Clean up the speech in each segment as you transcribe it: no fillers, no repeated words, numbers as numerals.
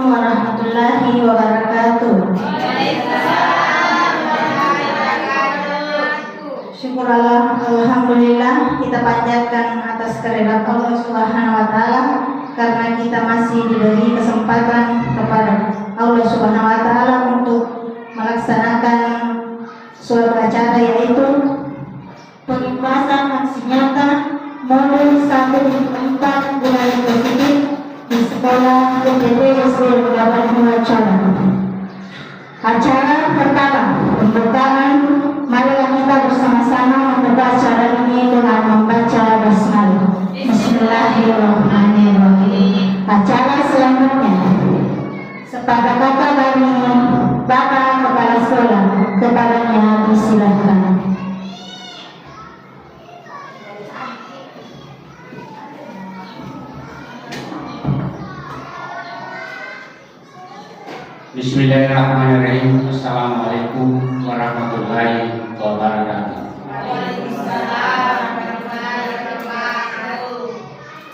warahmatullahi wabarakatuh. Syukur Allah, alhamdulillah kita panjatkan atas keridhaan Allah Subhanahu wa taala karena kita masih diberi kesempatan kepada Allah Subhanahu wa taala untuk melaksanakan suatu acara yaitu pengembasan aksi nyata modul 1-4 budaya positif di sekolah UPT SD Lapan Wacana. Acara pertama, pembukaan. Marilah kita bersama-sama membuka acara ini dengan membaca basmalah. Bismillahirrahmanirrahim. Acara selanjutnya, sepatah kata dari Bapak Kepala Sekolah, kepadanya disilahkan. Bismillahirrahmanirrahim. Assalamualaikum warahmatullahi wabarakatuh.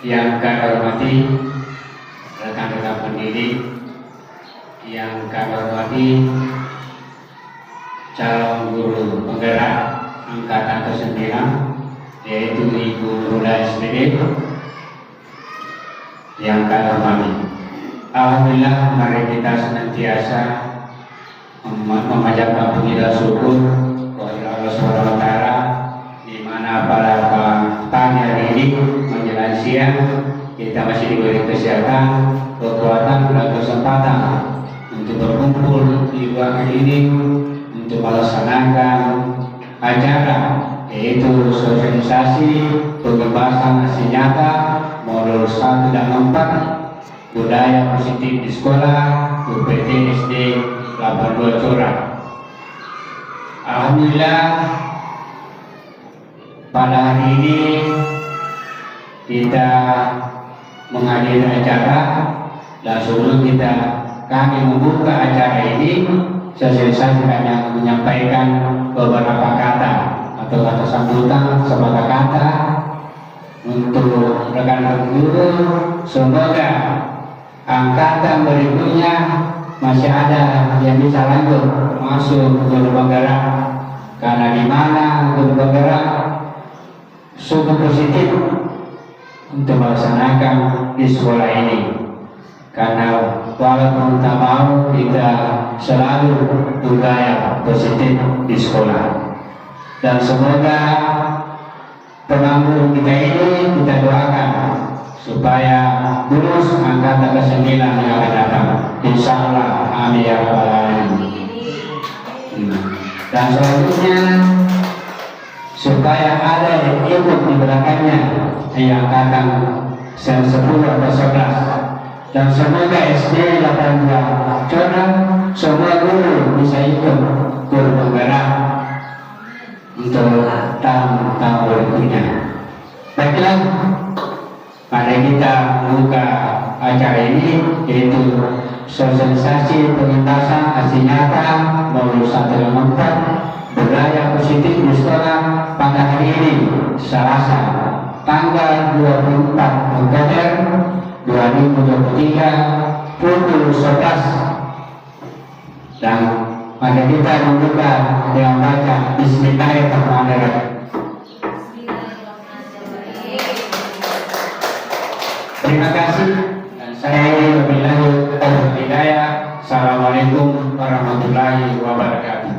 Yang kami hormati rekan-rekan pendidik, yang kami hormati calon guru penggerak angkatan ke-9 yaitu Ibu Nurula SPD, yang kami hormati. Alhamdulillah, mari kita senantiasa memanjatkan puji dan syukur kepada Allah Subhanahu wa taala di mana pada pagi hari ini menjelang siang kita masih diberi kesehatan, kekuatan dan kesempatan untuk berkumpul di ruangan ini untuk melaksanakan acara yaitu sosialisasi pengembasan aksi nyata modul 1 dan 4 budaya positif di sekolah UPT SD 82 Corak. Alhamdulillah, pada hari ini kita menghadiri acara dan sebelum kami membuka acara ini, saya hanya menyampaikan beberapa kata atau kata sambutan sebagai kata untuk rekan-rekan guru. Semoga angkatan berikutnya masih ada yang bisa lanjut masuk guru penggerak, karena di mana guru penggerak sungguh positif untuk melaksanakan di sekolah ini, karena walaupun tak mau kita selalu budaya positif di sekolah. Dan semoga penganggur kita ini kita doakan supaya lulus angkatan ke-9 yang akan datang, insyaallah, amin ya rabbal alamin. Dan selanjutnya supaya ada yang ikut di belakangnya yang angkatan 10 atau 11, dan semoga SD 82 Corak semua guru bisa ikut guru penggerak untuk tahun-tahun berikutnya. Baiklah, mari kita membuka acara ini yaitu sosialisasi pengintasan aksi nyata modul 1 dan 4 budaya positif di sekolah pada hari ini Selasa tanggal 24 Oktober 2023 pukul 11, dan mari kita membuka dengan baca Bismillahirrahmanirrahim. Terima kasih, dan saya wabillahi hidayah. Assalamualaikum warahmatullahi wabarakatuh.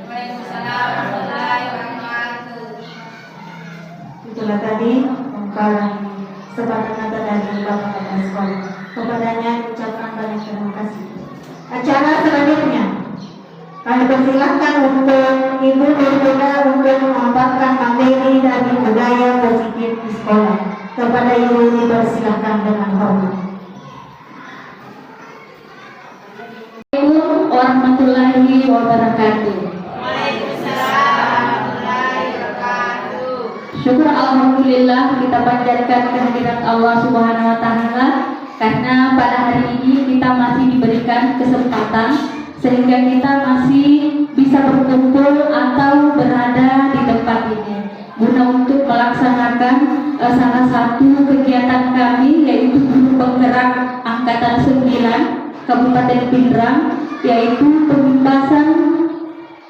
Waalaikumsalam warahmatullahi wabarakatuh. Itulah tadi ungkapan sepatah kata dari Bapak Kepala Sekolah. Kepadanya ucapkan banyak terima kasih. Acara selanjutnya kami persilahkan untuk Ibu Nurula untuk memaparkan materi dari budaya positif di sekolah. Kepada Ibu dipersilahkan dengan hormat. Assalamualaikum warahmatullahi wabarakatuh. Waalaikumsalam warahmatullahi wabarakatuh. Syukur alhamdulillah kita panjatkan kehadirat Allah Subhanahu wa taala karena pada hari ini kita masih diberikan kesempatan sehingga kita masih bisa berkumpul atau berada di tempat ini guna untuk melaksanakan salah satu kegiatan kami yaitu guru penggerak angkatan 9 Kabupaten Pindrang, yaitu pembebasan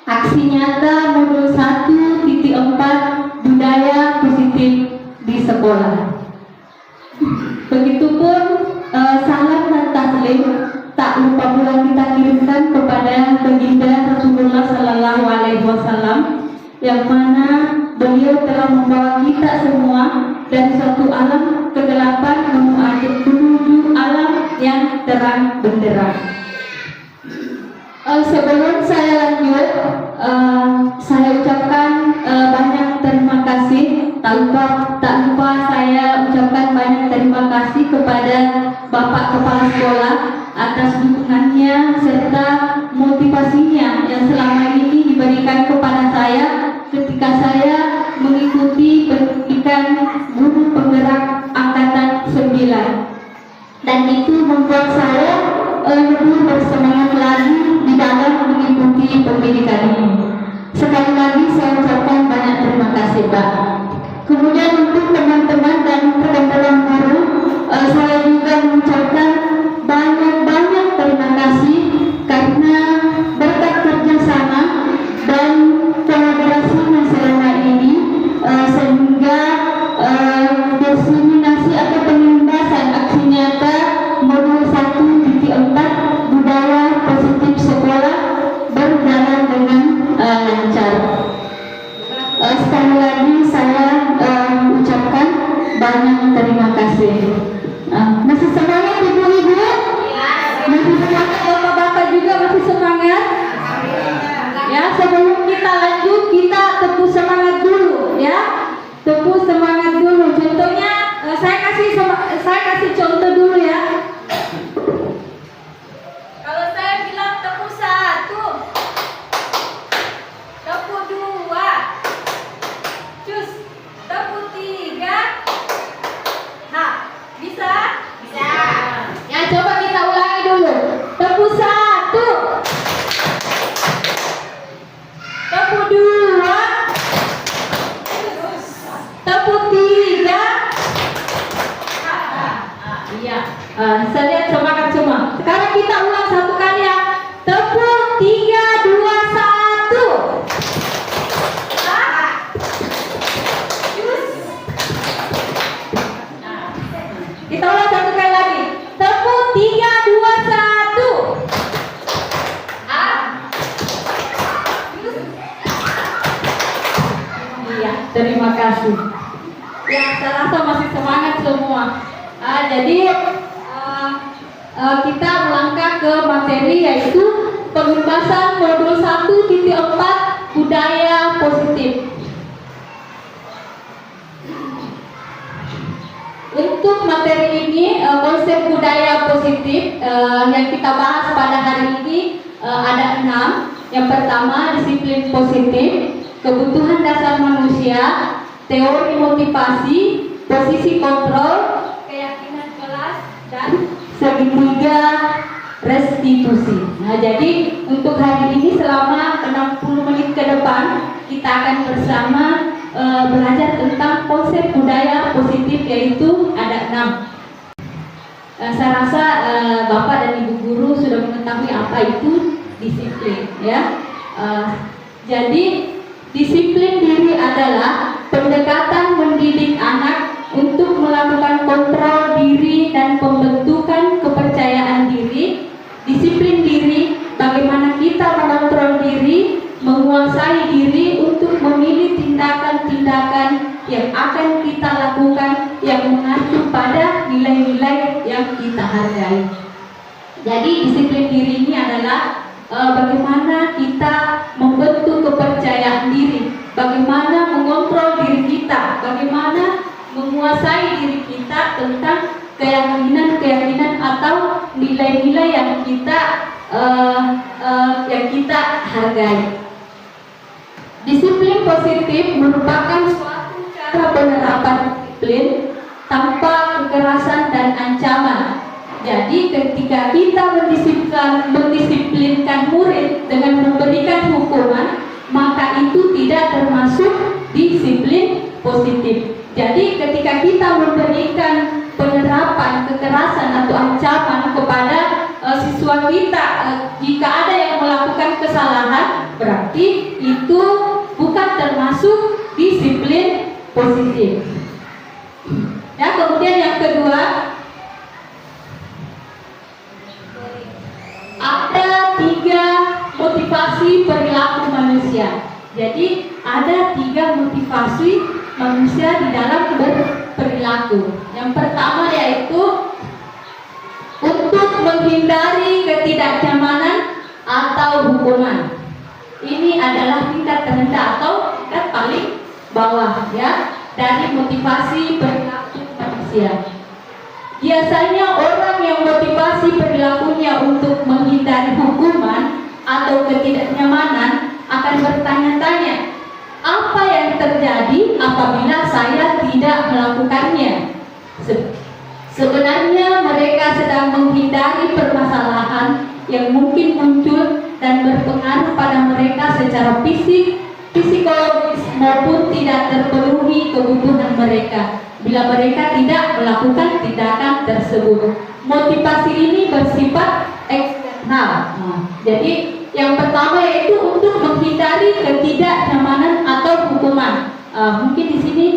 aksi nyata modul 1.4 budaya positif di sekolah. Begitupun salam dan taslim tak lupa pula kita kirimkan kepada baginda Rasulullah Sallallahu Alaihi Wasallam, yang mana beliau telah membawa kita semua dari suatu alam kegelapan menuju alam yang terang benderang. Sebelum saya lanjut, saya ucapkan banyak terima kasih. Tak lupa saya ucapkan banyak terima kasih kepada Bapak Kepala Sekolah atas dukungannya serta motivasinya yang selama ini diberikan kepada saya ketika saya mengikuti pendidikan guru penggerak angkatan 9, dan itu membuat saya lebih bersemangat lagi di dalam mengikuti pendidikan ini. Sekali lagi saya ucapkan banyak terima kasih, Pak. Kemudian untuk teman-teman dan rekan-rekan guru, saya juga mengucapkan banyak terima kasih karena berkat kerjasama dan kolaborasi yang selama ini sehingga diseminasi atau pembebasan aksi nyata modul 1.4 budaya positif sekolah berjalan dengan lancar. Sekali lagi saya ucapkan banyak terima kasih. Masih semangat ibu-ibu? Masih semangat bapak-bapak juga masih semangat? Ya, sebelum kita lanjut kita tepuk semangat dulu ya. Tepuk semangat dulu. Contohnya saya kasih contoh dulu ya. Kalau saya bilang tepuk 1, tepuk 2, cus, tepuk 3. Nah, bisa? Bisa. Ya, coba kita ulangi dulu. Tepuk 1, tepuk 2, tepuk 3. Iya. Saya lihat semangat semua. Sekarang kita ulang satu kali ya. Tepuk 3, 2, 1. Kita ulang satu kali lagi. Tepuk 3, 2, 1. Iya, terima kasih. Ya, saya rasa masih semangat semua. Jadi kita melangkah ke materi, yaitu pembebasan modul 1.4 budaya positif. Untuk materi ini, konsep budaya positif yang kita bahas pada hari ini ada 6. Yang pertama, disiplin positif, kebutuhan dasar manusia, teori motivasi, posisi kontrol, keyakinan kelas, dan segitiga restitusi. Nah, jadi untuk hari ini selama 60 menit ke depan kita akan bersama belajar tentang konsep budaya positif, yaitu ada 6. Saya rasa Bapak dan Ibu guru sudah mengetahui apa itu disiplin ya. Jadi disiplin diri adalah pendekatan mendidik anak untuk melakukan kontrol diri dan pembentukan kepercayaan diri. Disiplin diri, bagaimana kita mengontrol diri, menguasai diri untuk memilih tindakan-tindakan yang akan kita lakukan yang mengacu pada nilai-nilai yang kita hargai. Jadi disiplin diri ini adalah bagaimana kita membentuk kepercayaan diri, bagaimana mengontrol diri kita, bagaimana menguasai diri kita tentang keyakinan atau nilai-nilai yang kita hargai. Disiplin positif merupakan suatu cara penerapan disiplin tanpa kekerasan dan ancaman. Jadi ketika kita mendisiplinkan murid dengan memberikan hukuman, maka itu tidak termasuk disiplin positif. Jadi ketika kita memberikan penerapan kekerasan atau ancaman kepada siswa jiwa kita. Jika ada yang melakukan kesalahan, berarti itu bukan termasuk disiplin positif. Ya, kemudian yang kedua, ada 3 motivasi perilaku manusia. Jadi ada 3 motivasi manusia di dalam berperilaku. Yang pertama yaitu untuk menghindari ketidaknyamanan atau hukuman. Ini adalah tingkat terendah atau tingkat paling bawah ya dari motivasi perilaku manusia. Biasanya orang yang motivasi perilakunya untuk menghindari hukuman atau ketidaknyamanan akan bertanya-tanya, apa yang terjadi apabila saya tidak melakukannya? Sebenarnya mereka sedang menghindari permasalahan yang mungkin muncul dan berpengaruh pada mereka secara fisik, psikologis maupun tidak terpenuhi kebutuhan mereka bila mereka tidak melakukan tindakan tersebut. Motivasi ini bersifat eksternal. Jadi yang pertama yaitu untuk menghindari ketidaknyamanan atau hukuman. Mungkin di sini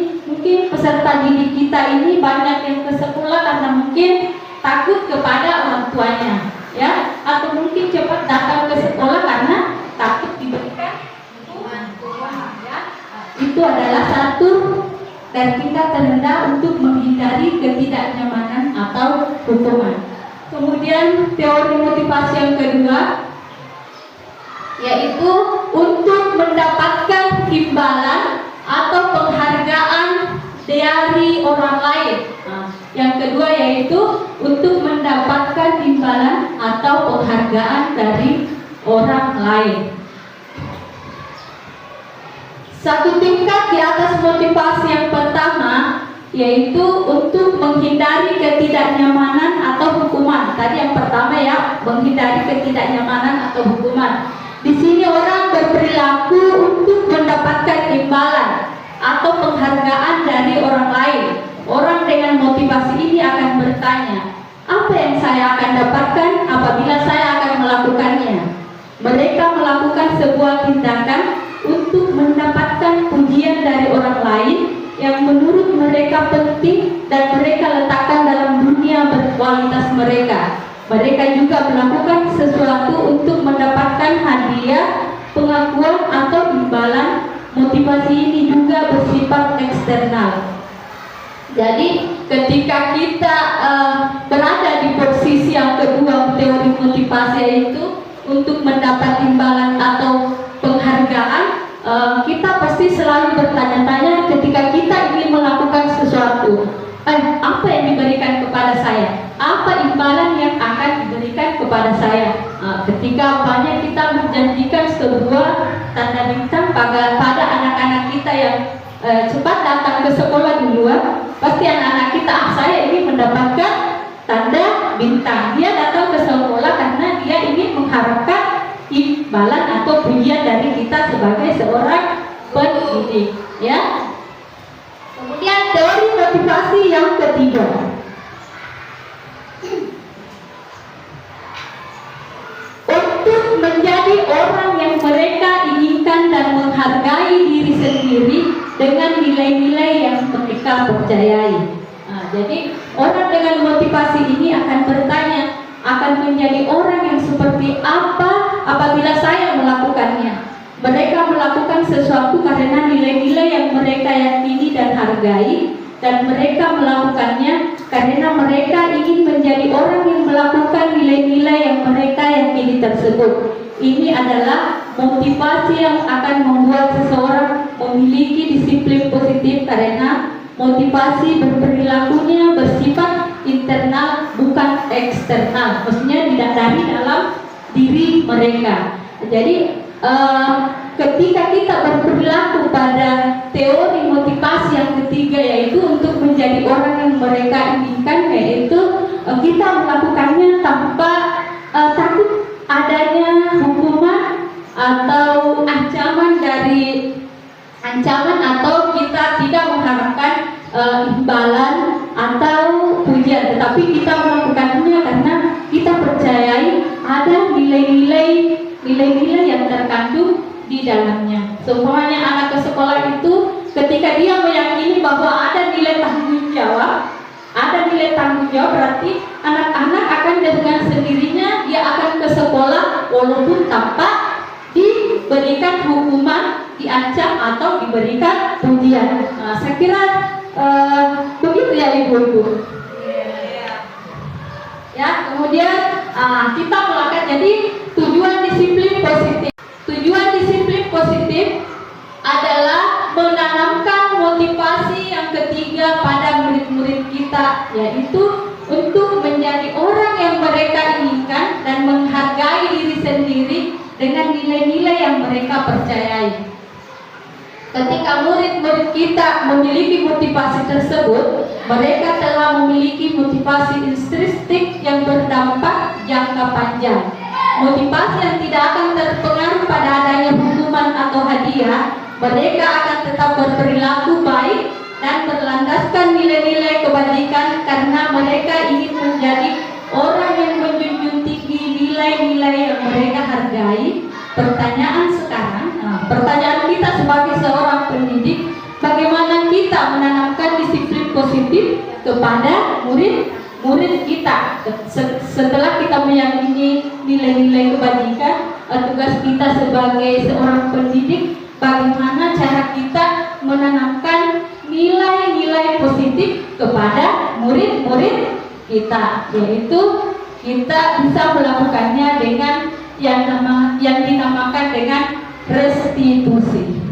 peserta didik kita ini banyak yang ke sekolah karena mungkin takut kepada orang tuanya, ya, atau mungkin cepat datang ke sekolah karena takut diberikan hukuman, ya. Itu adalah satu dan tingkat terendah untuk menghindari ketidaknyamanan atau hukuman. Kemudian teori motivasi yang kedua yaitu untuk mendapatkan imbalan atau penghargaan dari orang lain. Yang kedua yaitu untuk mendapatkan imbalan atau penghargaan dari orang lain. Satu tingkat di atas motivasi yang pertama yaitu untuk menghindari ketidaknyamanan atau hukuman. Tadi yang pertama ya, menghindari ketidaknyamanan atau hukuman. Di sini orang berperilaku untuk mendapatkan imbalan atau penghargaan dari orang lain. Orang dengan motivasi ini akan bertanya, apa yang saya akan dapatkan apabila saya akan melakukannya? Mereka melakukan sebuah tindakan untuk mendapatkan pujian dari orang lain yang menurut mereka penting dan mereka letakkan dalam dunia berkualitas mereka. Mereka juga melakukan sesuatu untuk mendapatkan hadiah, pengakuan atau imbalan. Motivasi ini juga bersifat eksternal. Jadi ketika kita berada di posisi yang kedua teori motivasi yaitu untuk mendapat imbalan atau penghargaan, kita pasti selalu bertanya-tanya ketika kita ingin melakukan sesuatu, apa yang diberikan kepada saya? Apa imbalan yang akan diberikan kepada saya? Ketika banyak kita menjanjikan sebuah tanda bintang pada anak-anak kita yang cepat datang ke sekolah duluan, pasti anak-anak kita, saya ingin mendapatkan tanda bintang. Dia datang ke sekolah karena dia ingin mengharapkan imbalan atau pujian dari kita sebagai seorang pendidik, ya. Kemudian teori motivasi yang ketiga, untuk menjadi orang yang mereka inginkan dan menghargai diri sendiri dengan nilai-nilai yang mereka percayai. Jadi orang dengan motivasi ini akan bertanya, akan menjadi orang yang seperti apa apabila saya melakukannya. Mereka melakukan sesuatu karena nilai-nilai yang mereka yakini dan hargai, dan mereka melakukannya karena mereka ingin menjadi orang yang melakukan nilai-nilai yang mereka yakini tersebut. Ini adalah motivasi yang akan membuat seseorang memiliki disiplin positif karena motivasi berperilakunya bersifat internal bukan eksternal, maksudnya didasari dalam diri mereka. Jadi ketika kita berperilaku pada teori motivasi yang ketiga yaitu untuk menjadi orang yang mereka inginkan, yaitu kita melakukannya tanpa takut adanya hukuman atau ancaman atau kita tidak mengharapkan imbalan atau pujian, tetapi kita melakukannya karena kita percayai nilai-nilai yang terkandung di dalamnya. Seumpamanya anak ke sekolah itu ketika dia meyakini bahwa ada nilai tanggung jawab, berarti anak-anak akan dengan sendirinya dia akan ke sekolah walaupun tanpa diberikan hukuman, diancam atau diberikan ujian. Nah, saya kira begitu ya ibu-ibu. Ya, kemudian kita melakukan jadi tujuan disiplin positif. Tujuan disiplin positif adalah menanamkan motivasi yang ketiga pada murid-murid kita, yaitu untuk menjadi orang yang mereka inginkan dan menghargai diri sendiri dengan nilai-nilai yang mereka percayai. Ketika murid-murid kita memiliki motivasi tersebut, mereka telah memiliki motivasi intrinsik yang berdampak jangka panjang. Motivasi yang tidak akan terpengaruh pada adanya hukuman atau hadiah. Mereka akan tetap berperilaku baik dan berlandaskan nilai-nilai kebajikan karena mereka ingin menjadi orang yang menjunjung tinggi nilai-nilai yang mereka hargai. Pertanyaan kita sebagai seorang pendidik, bagaimana kita menanamkan disiplin positif kepada murid kita. Setelah kita meyakini nilai-nilai kebajikan, tugas kita sebagai seorang pendidik, bagaimana cara kita menanamkan nilai-nilai positif kepada murid-murid kita, yaitu kita bisa melakukannya dengan yang dinamakan dengan restitusi.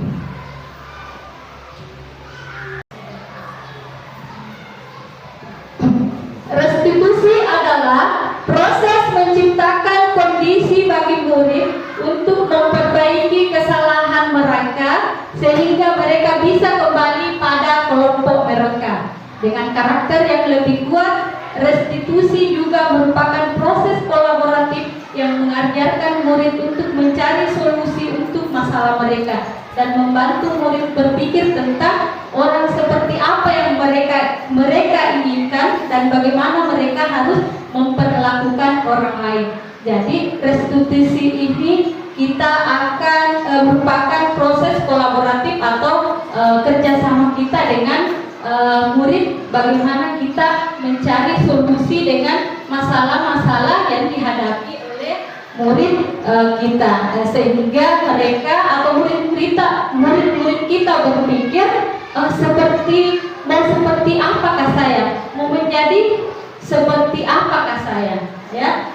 Restitusi adalah proses menciptakan kondisi bagi murid untuk memperbaiki kesalahan mereka sehingga mereka bisa kembali pada kelompok mereka. Dengan karakter yang lebih kuat, restitusi juga merupakan proses kolaboratif yang mengajarkan murid untuk mencari solusi untuk masalah mereka dan membantu murid berpikir tentang orang seperti apa yang mereka inginkan dan bagaimana mereka harus memperlakukan orang lain. Jadi restitusi ini kita akan merupakan proses kolaboratif atau kerjasama kita dengan murid, bagaimana kita mencari solusi dengan masalah-masalah yang dihadapi oleh murid kita, sehingga mereka atau murid-murid kita berpikir seperti apakah saya, mau menjadi seperti apakah saya, ya.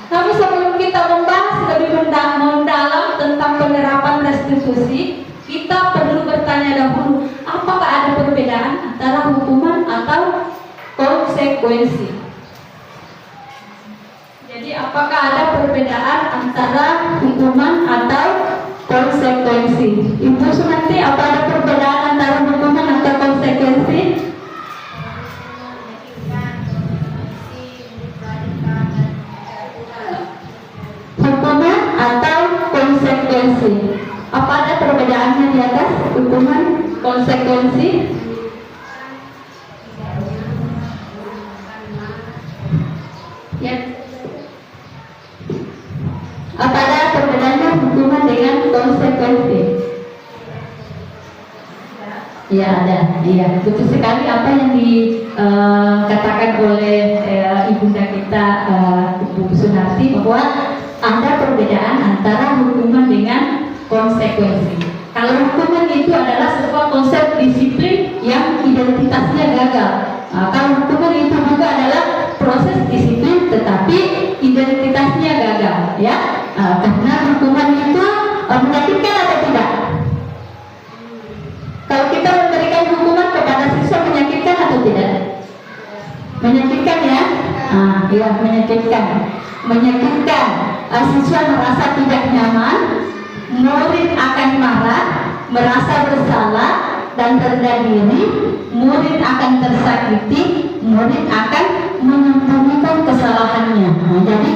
Tapi sebelum kita membahas lebih mendalam tentang penerapan restitusi, kita perlu bertanya dahulu, apakah ada perbedaan antara hukuman atau konsekuensi? Jadi apakah ada perbedaan antara hukuman atau konsekuensi? Ibu Sumanti, apa ada perbedaan antara hukuman atau konsekuensi? Hukuman atau konsekuensi? Apa ada perbedaannya di atas hukuman konsekuensi? Ya. Apa ada perbedaannya hukuman dengan konsekuensi? Ya ada. Iya, betul sekali apa yang dikatakan oleh ibunda kita Ibu Sunarti, bahwa ada perbedaan antara hukuman dengan konsekuensi. Kalau hukuman itu adalah sebuah konsep disiplin yang identitasnya gagal. Kalau hukuman itu juga adalah proses disiplin tetapi identitasnya gagal, ya. Karena hukuman itu menyakitkan atau tidak? Kalau kita memberikan hukuman kepada siswa, menyakitkan atau tidak? Menyakitkan, ya. Ya, menyakitkan. Siswa merasa tidak nyaman, murid akan marah, merasa bersalah dan rendah diri, murid akan tersakiti, murid akan menyembunyikan kesalahannya. Jadi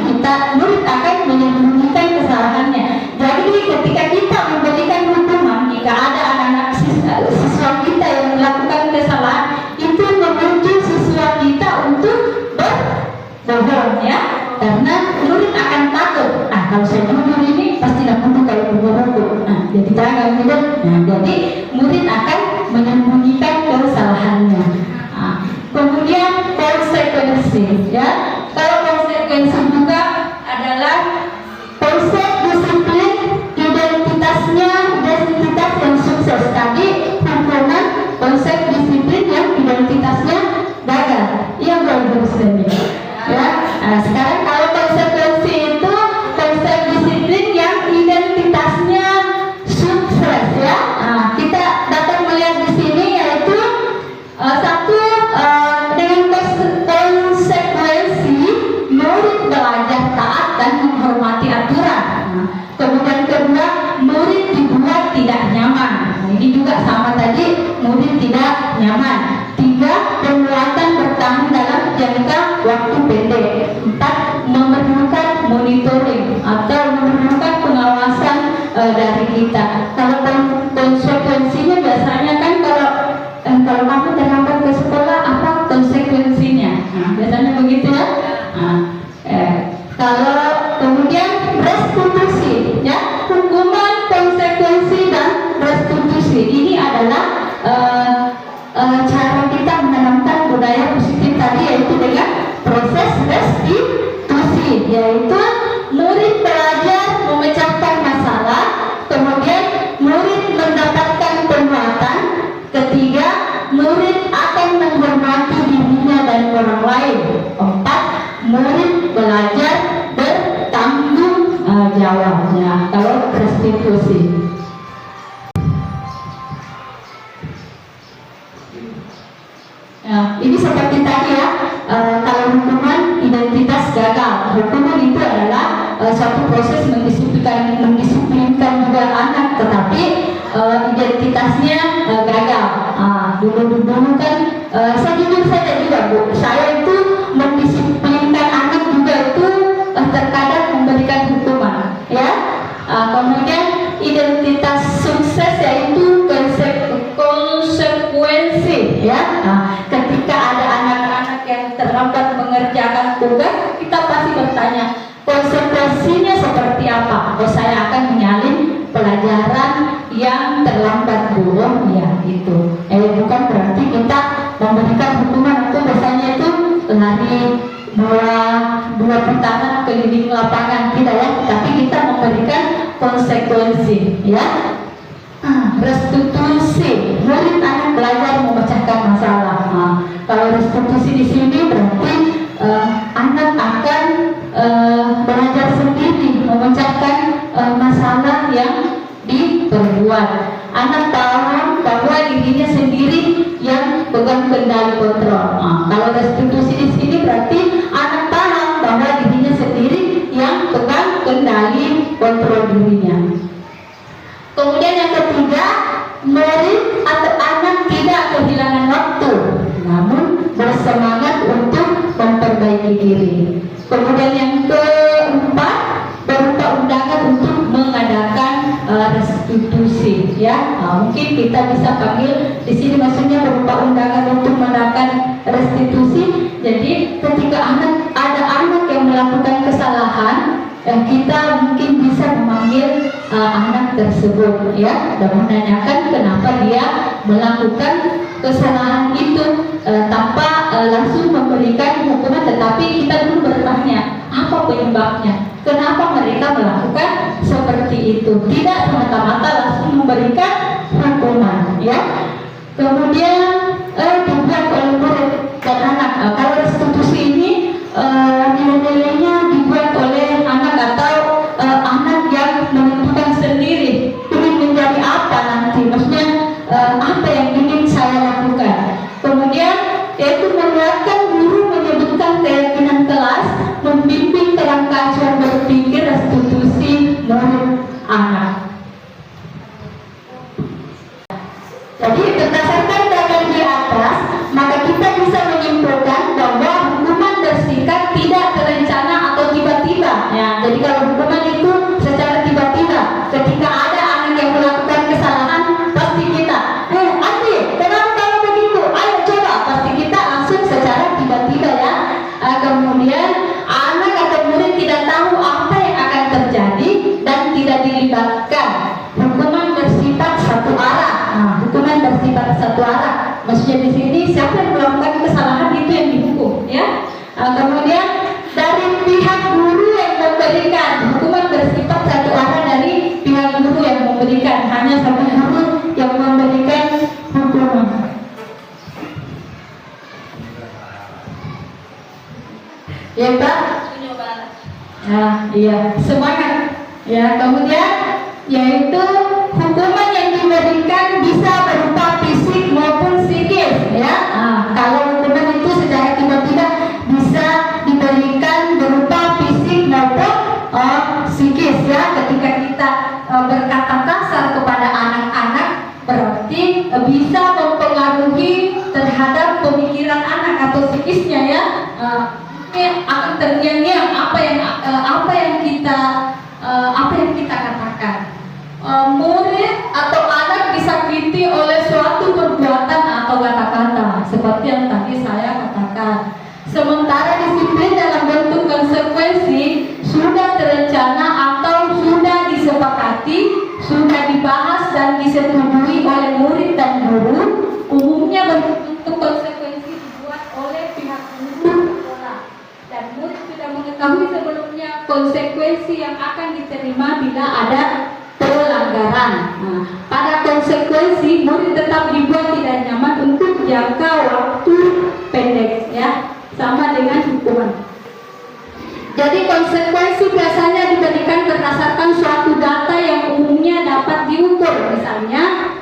murid akan menyembunyikan kesalahannya. Jadi ketika kita memberikan hukuman, jika ada anak-anak siswa kita yang melakukan kesalahan, itu memicu siswa kita untuk berbohong, ya. Karena murid akan takut kalau saya jujur ini pasti aku kalau buku-buku. Nah, jadi jangan gitu. Nah, jadi murid akan menyembunyikan kesalahannya. Nah, kemudian konsekuensi, ya. Kalau konsekuensi juga adalah konsep disiplin identitas yang sukses. Tadi hukuman konsep disiplin yang identitasnya gagal. Iya, bagus ini. Ya. Nah, sekarang kalau konsekuensi itu konsep disiplin yang identitasnya sukses, ya. Nah, kita dapat melihat di sini yaitu satu, dengan konsekuensi murid belajar taat dan menghormati aturan. Nah, kemudian kedua, murid dibuat tidak nyaman. Nah, ini juga sama tadi, murid tidak nyaman. Tiga, penguatan bertahan dalam jangka waktu pendek. Empat, memerlukan monitoring atau memerlukan pengawasan dari kita. Kalau konsekuensinya biasanya kan kalau kamu terlambat ke sekolah, apa konsekuensinya? Nah, biasanya begitu, ya. Nah, kalau kemudian restitusi, ya, hukuman, konsekuensi dan restitusi ini adalah cara kita menanamkan budaya positif tadi, yaitu dengan proses restitusi, yaitu murid belajar memecahkan masalah, kemudian murid mendapatkan penguatan, ketiga, murid akan menghormati dirinya dan orang lain, empat, murid belajar bertanggung jawabnya. Kalau restitusi, ini seperti tadi, ya. Kalau hukuman identitas gagal, hukuman itu adalah suatu proses mendisiplinkan juga anak, tetapi identitasnya gagal. Dulu kan saya jujur saja juga, Bu, saya itu mendisiplinkan anak juga itu terkadang memberikan hukuman, ya. Kemudian identitas sukses yaitu konsekuensi, ya. Ketika ada anak-anak yang terlambat mengerjakan tugas, kita pasti bertanya konsekuensinya seperti apa. Oh, saya akan menyalin pelajaran yang terlambat, Bu. Ya, itu. Bukan berarti kita memberikan hukuman itu biasanya itu lari dua putaran keliling lapangan, tidak, ya. Tapi kita memberikan konsekuensi, ya. Restitusi, murid akan belajar memecahkan masalah. Kalau restitusi di sini berarti anak akan belajar sendiri memecahkan masalah yang diperbuat. Anak paham bahwa dirinya sendiri yang pegang kendali kontrol. Kalau restitusi di sini berarti anak paham bahwa dirinya sendiri yang pegang kendali kontrol dirinya. Kemudian yang ketiga, murid atau anak tidak kehilangan waktu, namun bersemangat untuk memperbaiki diri. Kemudian yang keempat, berupa undangan untuk mengadakan restitusi, ya. Mungkin kita bisa panggil di sini maksudnya berupa undangan untuk mengadakan restitusi. Jadi ketika ada anak yang melakukan kesalahan, kita mungkin bisa memanggil anak tersebut, ya, dan menanyakan kenapa dia melakukan kesalahan itu, tanpa langsung memberikan hukuman, tetapi kita dulu bertanya apa penyebabnya, kenapa mereka melakukan seperti itu, tidak semata-mata langsung memberikan hukuman, ya. Kemudian dibuat oleh murid dan anak. Kalau restitusi ini nilai-nilainya dibuat oleh anak atau anak yang menentukan sendiri ingin menjadi apa nanti, maksudnya apa yang ingin saya lakukan. Kemudian yaitu menguatkan guru menyebutkan keyakinan kelas, membimbing kerangka acuan berpikir restitusi murid anak. Jadi berdasarkan data di atas, maka kita bisa menyimpulkan bahwa hukuman bersingkat tidak terencana atau tiba-tiba. Ya, jadi kalau hukuman itu secara tiba-tiba, ketika ada anak yang melakukan kesalahan, pasti kita, adik, kenapa kamu begitu? Ayo coba, pasti kita langsung secara tiba-tiba, ya. Kemudian anak atau murid tidak tahu Maksudnya di sini siapa yang melakukan kesalahan itu yang dihukum, ya. Kemudian dari pihak guru yang memberikan hukuman bersifat satu arah dari pihak guru yang memberikan, hanya satu guru yang memberikan hukuman. Ya Pak? Nah, iya, semangat. Ya, kemudian yaitu hukuman yang diberikan bisa berupa fisik maupun psikis, ya. Kalau hukuman itu secara tiba-tiba bisa diberikan berupa fisik maupun psikis, ya. Ketika kita berkata kasar kepada anak-anak, berarti bisa mempengaruhi terhadap pemikiran anak atau psikisnya, ya. Akan terngiang-ngiang apa yang kita katakan. Murid atau anak disakiti oleh suatu perbuatan atau kata-kata seperti yang tadi saya katakan. Sementara disiplin dalam bentuk konsekuensi sudah terencana atau sudah disepakati, sudah dibahas dan disetujui oleh murid dan guru, umumnya bentuk konsekuensi dibuat oleh pihak guru sekolah. Dan murid sudah mengetahui sebelumnya konsekuensi yang akan diterima bila ada pelanggaran. Pada konsekuensi murid tetap dibuat tidak nyaman untuk jangka waktu pendek, ya, sama dengan hukuman. Jadi konsekuensi biasanya diberikan berdasarkan suatu data yang umumnya dapat diukur. Misalnya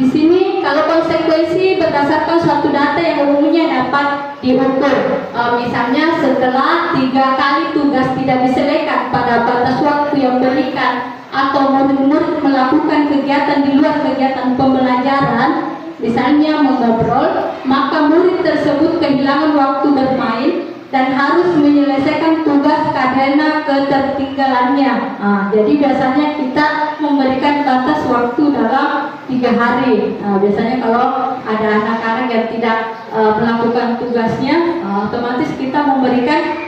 di sini kalau konsekuensi berdasarkan suatu data yang umumnya dapat diukur, misalnya setelah 3 kali tugas tidak diselesaikan pada batas waktu yang berikan, atau murid-murid melakukan kegiatan di luar kegiatan pembelajaran, misalnya mengobrol, maka murid tersebut kehilangan waktu bermain dan harus menyelesaikan tugas karena ketertinggalannya. Jadi biasanya kita memberikan batas waktu dalam 3 hari. Biasanya kalau ada anak-anak yang tidak melakukan tugasnya, otomatis kita memberikan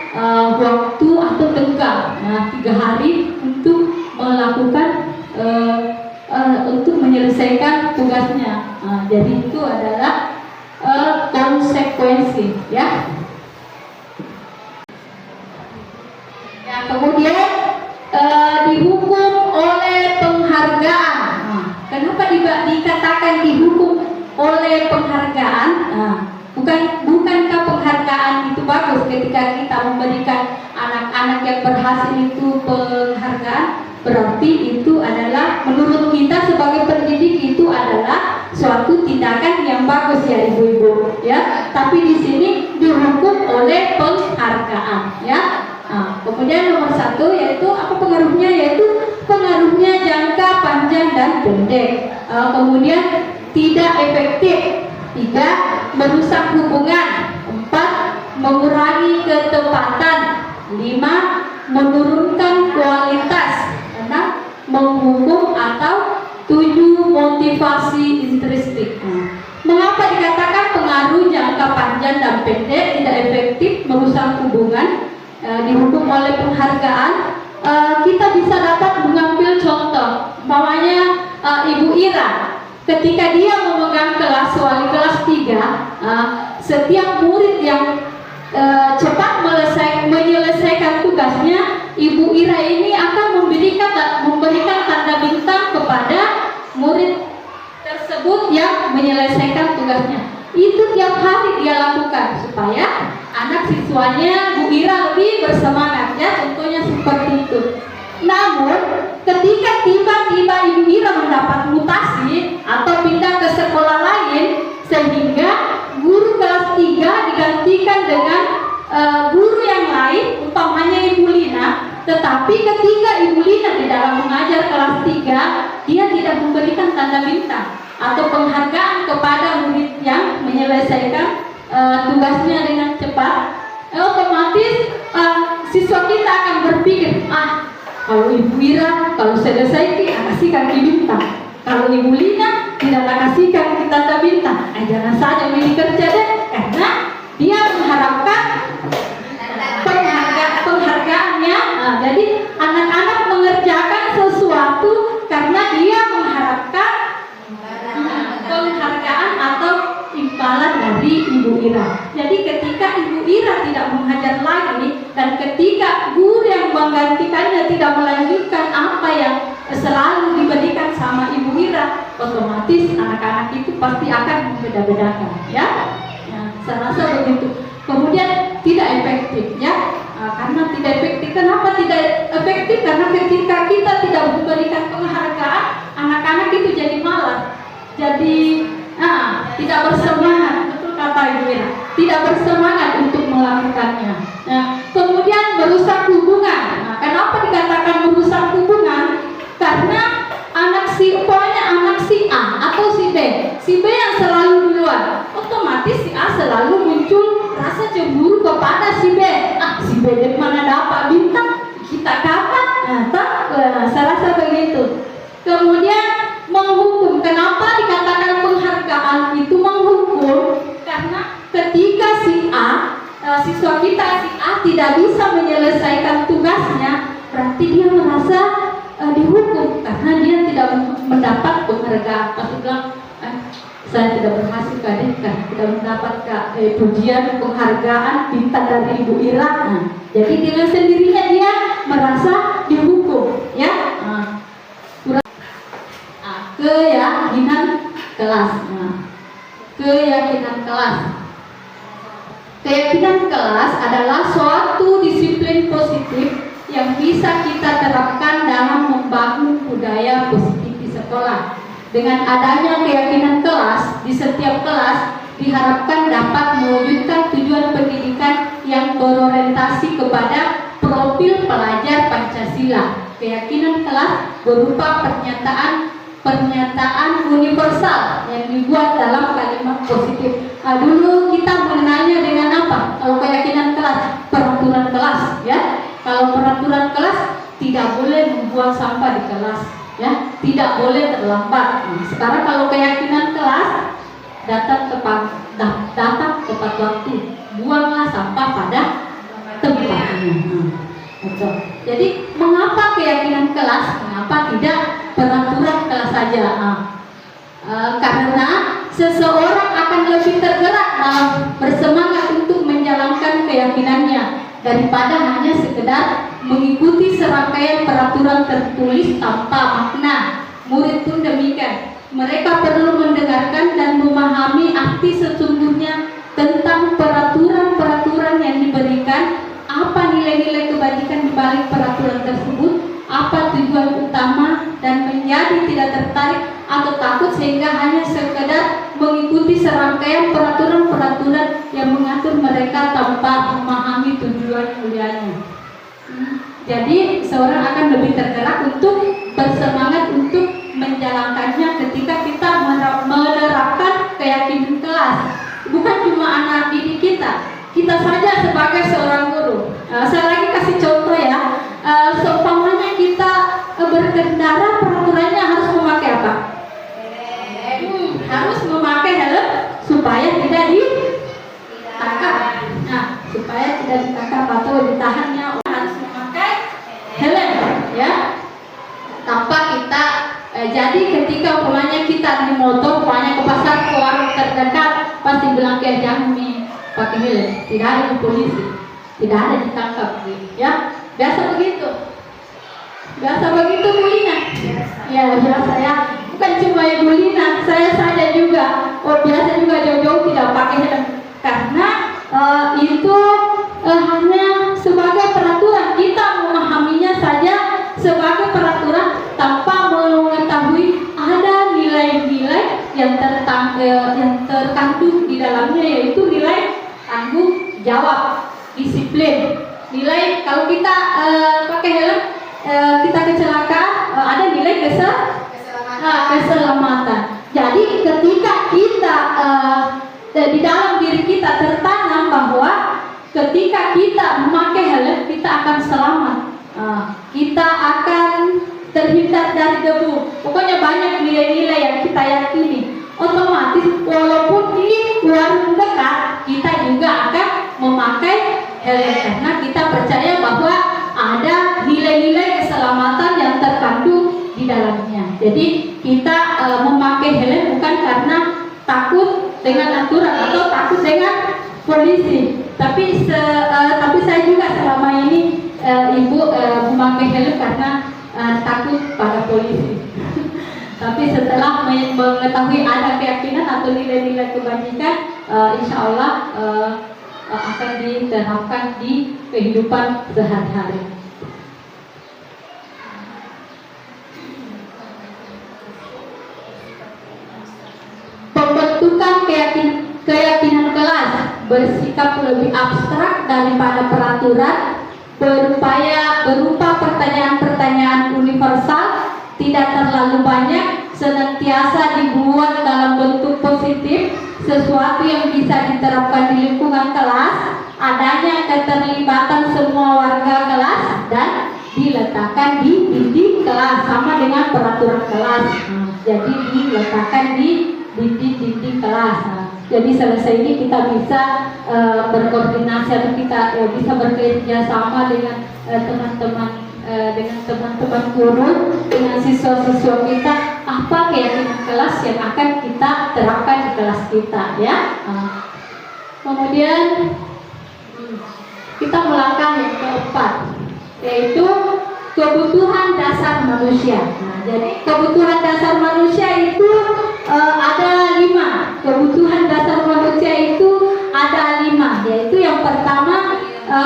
waktu atau tenggang 3 hari untuk melakukan untuk menyelesaikan tugasnya. Jadi itu adalah konsekuensi, ya. Kemudian dihukum oleh penghargaan. Kenapa dikatakan dihukum oleh penghargaan? Bukankah penghargaan itu bagus ketika kita memberikan anak-anak yang berhasil itu penghargaan? Berarti itu adalah menurut kita sebagai pendidik itu adalah suatu tindakan yang bagus, ya ibu-ibu, ya. Tapi di sini dihukum oleh penghargaan, ya. Kemudian nomor 1 yaitu apa pengaruhnya? Yaitu pengaruhnya jangka panjang dan pendek. Kemudian tidak efektif. 3. Merusak hubungan. 4. Mengurangi ketepatan. 5. Menurunkan kualitas. 6. Menghukum atau 7. Motivasi intrinsik. Mengapa dikatakan pengaruh jangka panjang dan pendek, tidak efektif, merusak hubungan, dihukum oleh penghargaan? Kita bisa dapat mengambil contoh, umpamanya Ibu Ira, ketika dia memegang kelas wali kelas 3, setiap murid yang cepat menyelesaikan tugasnya, Ibu Ira ini akan memberikan tanda bintang kepada murid tersebut yang menyelesaikan tugasnya. Itu tiap hari dia lakukan supaya anak siswanya Bu Ira lebih bersemangat, ya, contohnya seperti itu. Namun ketika tiba-tiba Ibu Ira mendapat mutasi atau pindah ke sekolah lain, sehingga guru kelas 3 digantikan dengan guru yang lain, umpamanya Ibu Lina, tetapi ketika Ibu Lina di dalam mengajar kelas 3, dia tidak memberikan tanda bintang atau penghargaan kepada murid yang menyelesaikan tugasnya dengan cepat, otomatis siswa kita akan berpikir, kalau Ibu Ira kalau selesai kita kasihkan bintang, kalau Ibu Lina tidak kasihkan kita tanda bintang, jangan saja milih kerja deh, karena dia mengharapkan penghargaannya. Jadi anak-anak mengerjakan sesuatu karena dia mengharapkan penghargaan atau menggantikannya, tidak melanjutkan apa yang selalu diberikan sama Ibu Ira, otomatis anak-anak itu pasti akan membeda-bedakan, ya. Nah, saya rasa begitu. Kemudian tidak efektif, ya. Karena tidak efektif. Kenapa tidak efektif? Karena ketika kita tidak memberikan penghargaan, anak-anak itu jadi malas, jadi tidak bersemangat. Betul kata Ibu Ira, tidak bersemangat untuk melakukannya. Nah, kemudian merusak hubungan. Nah, kenapa dikatakan merusak hubungan? Karena anak si A atau si B yang selalu duluan, otomatis si A selalu muncul rasa cemburu kepada si B. Si B dari mana dapat bintang, kita kapan? Saya rasa begitu. Kemudian menghukum. Kenapa dikatakan penghargaan itu menghukum? Karena ketika si A, siswa kita si A tidak bisa menyelesaikan tugasnya, berarti dia merasa dihukum karena dia tidak mendapat penghargaan. Pasti bilang, saya tidak berhasil kadek, tidak mendapat pujian, penghargaan, bintang dari Ibu Ira. Jadi dengan sendirinya dia merasa dihukum, ya. Keyakinan kelas. Keyakinan kelas. Keyakinan kelas adalah suatu disiplin positif yang bisa kita terapkan dalam membangun budaya positif di sekolah. Dengan adanya keyakinan kelas di setiap kelas, diharapkan dapat mewujudkan tujuan pendidikan yang berorientasi kepada profil pelajar Pancasila. Keyakinan kelas berupa pernyataan universal yang dibuat dalam kalimat positif. Dulu kita mengenalnya dengan apa? Kalau keyakinan kelas, peraturan kelas, ya. Kalau peraturan kelas, tidak boleh membuang sampah di kelas, ya, tidak boleh terlambat. Sekarang kalau keyakinan kelas, datang tepat waktu, buanglah sampah pada tempatnya. Betul. Jadi mengapa keyakinan kelas? Mengapa tidak peraturan kelas saja? Karena seseorang akan lebih tergerak dalam bersemangat untuk menjalankan keyakinannya daripada hanya sekedar mengikuti serangkaian peraturan tertulis tanpa makna. Murid pun demikian. Mereka perlu mendengarkan dan memahami arti sesungguhnya tentang peraturan-peraturan yang diberikan, apa nilai-nilai kebajikan di balik peraturan tersebut, apa tujuan utama, dan menjadi tidak tertarik atau takut sehingga hanya sekedar mengikuti serangkaian peraturan-peraturan yang mengatur mereka tanpa memahami tujuan mulianya. Jadi seorang akan lebih tergerak untuk bersemangat untuk menjalankannya ketika kita menerapkan keyakinan kelas. Bukan cuma anak didik kita saja sebagai seorang guru. Saya lagi kasih contoh, ya. Seumpamanya kita berkendara, peraturannya harus memakai apa? Harus memakai helm supaya tidak ditangkap. Nah, supaya tidak ditangkap atau ditahannya, harus memakai helm, ya. Tanpa kita jadi ketika umpamanya kita di motor, umpamanya ke pasar, ke warung terdekat, pasti bilang ke jangan pakai helm, tidak ada di polisi, tidak ada ditangkap, ya. Biasa begitu Bu Lina. Ya biasa, ya. Bukan cuma Ibu Lina, saya saja juga. Biasa juga jauh-jauh tidak pakai helm karena itu hanya sebagai peraturan. Kita memahaminya saja sebagai peraturan tanpa mengetahui ada nilai-nilai yang terkandung di dalamnya, yaitu nilai tanggung jawab, disiplin. Nilai kalau kita pakai helm, kita kecelakaan, ada nilai keselamatan. Jadi ketika kita di dalam diri kita tertanam bahwa ketika kita memakai helm, kita akan selamat, kita akan terhindar dari debu. Pokoknya banyak nilai-nilai yang kita yakini. Otomatis walaupun di warung dekat, kita juga akan memakai helm karena kita percaya bahwa ada nilai-nilai keselamatan yang terkandung di dalamnya. Jadi kita memakai helm bukan karena takut dengan aturan atau takut dengan polisi, tapi saya juga selama ini ibu memakai helm karena takut pada polisi. Tapi setelah mengetahui ada keyakinan atau nilai-nilai kebajikan, insya Allah akan diterapkan di kehidupan sehari-hari. Pembentukan keyakinan kelas bersikap lebih abstrak daripada peraturan, berupa pertanyaan-pertanyaan universal, tidak terlalu banyak, senantiasa dibuat dalam bentuk positif, sesuatu yang bisa diterapkan di lingkungan kelas, adanya keterlibatan semua warga kelas, dan diletakkan di dinding kelas sama dengan peraturan kelas. Jadi diletakkan di dinding kelas. Jadi selesai ini kita bisa berkoordinasi atau kita bisa bekerja sama dengan teman-teman guru, dengan siswa-siswa kita, apa keyakinan kelas yang akan kita terapkan di kelas kita, ya. Kemudian kita melangkah yang keempat, yaitu kebutuhan dasar manusia. Jadi kebutuhan dasar manusia itu ada 5. Kebutuhan dasar manusia itu ada 5, yaitu yang pertama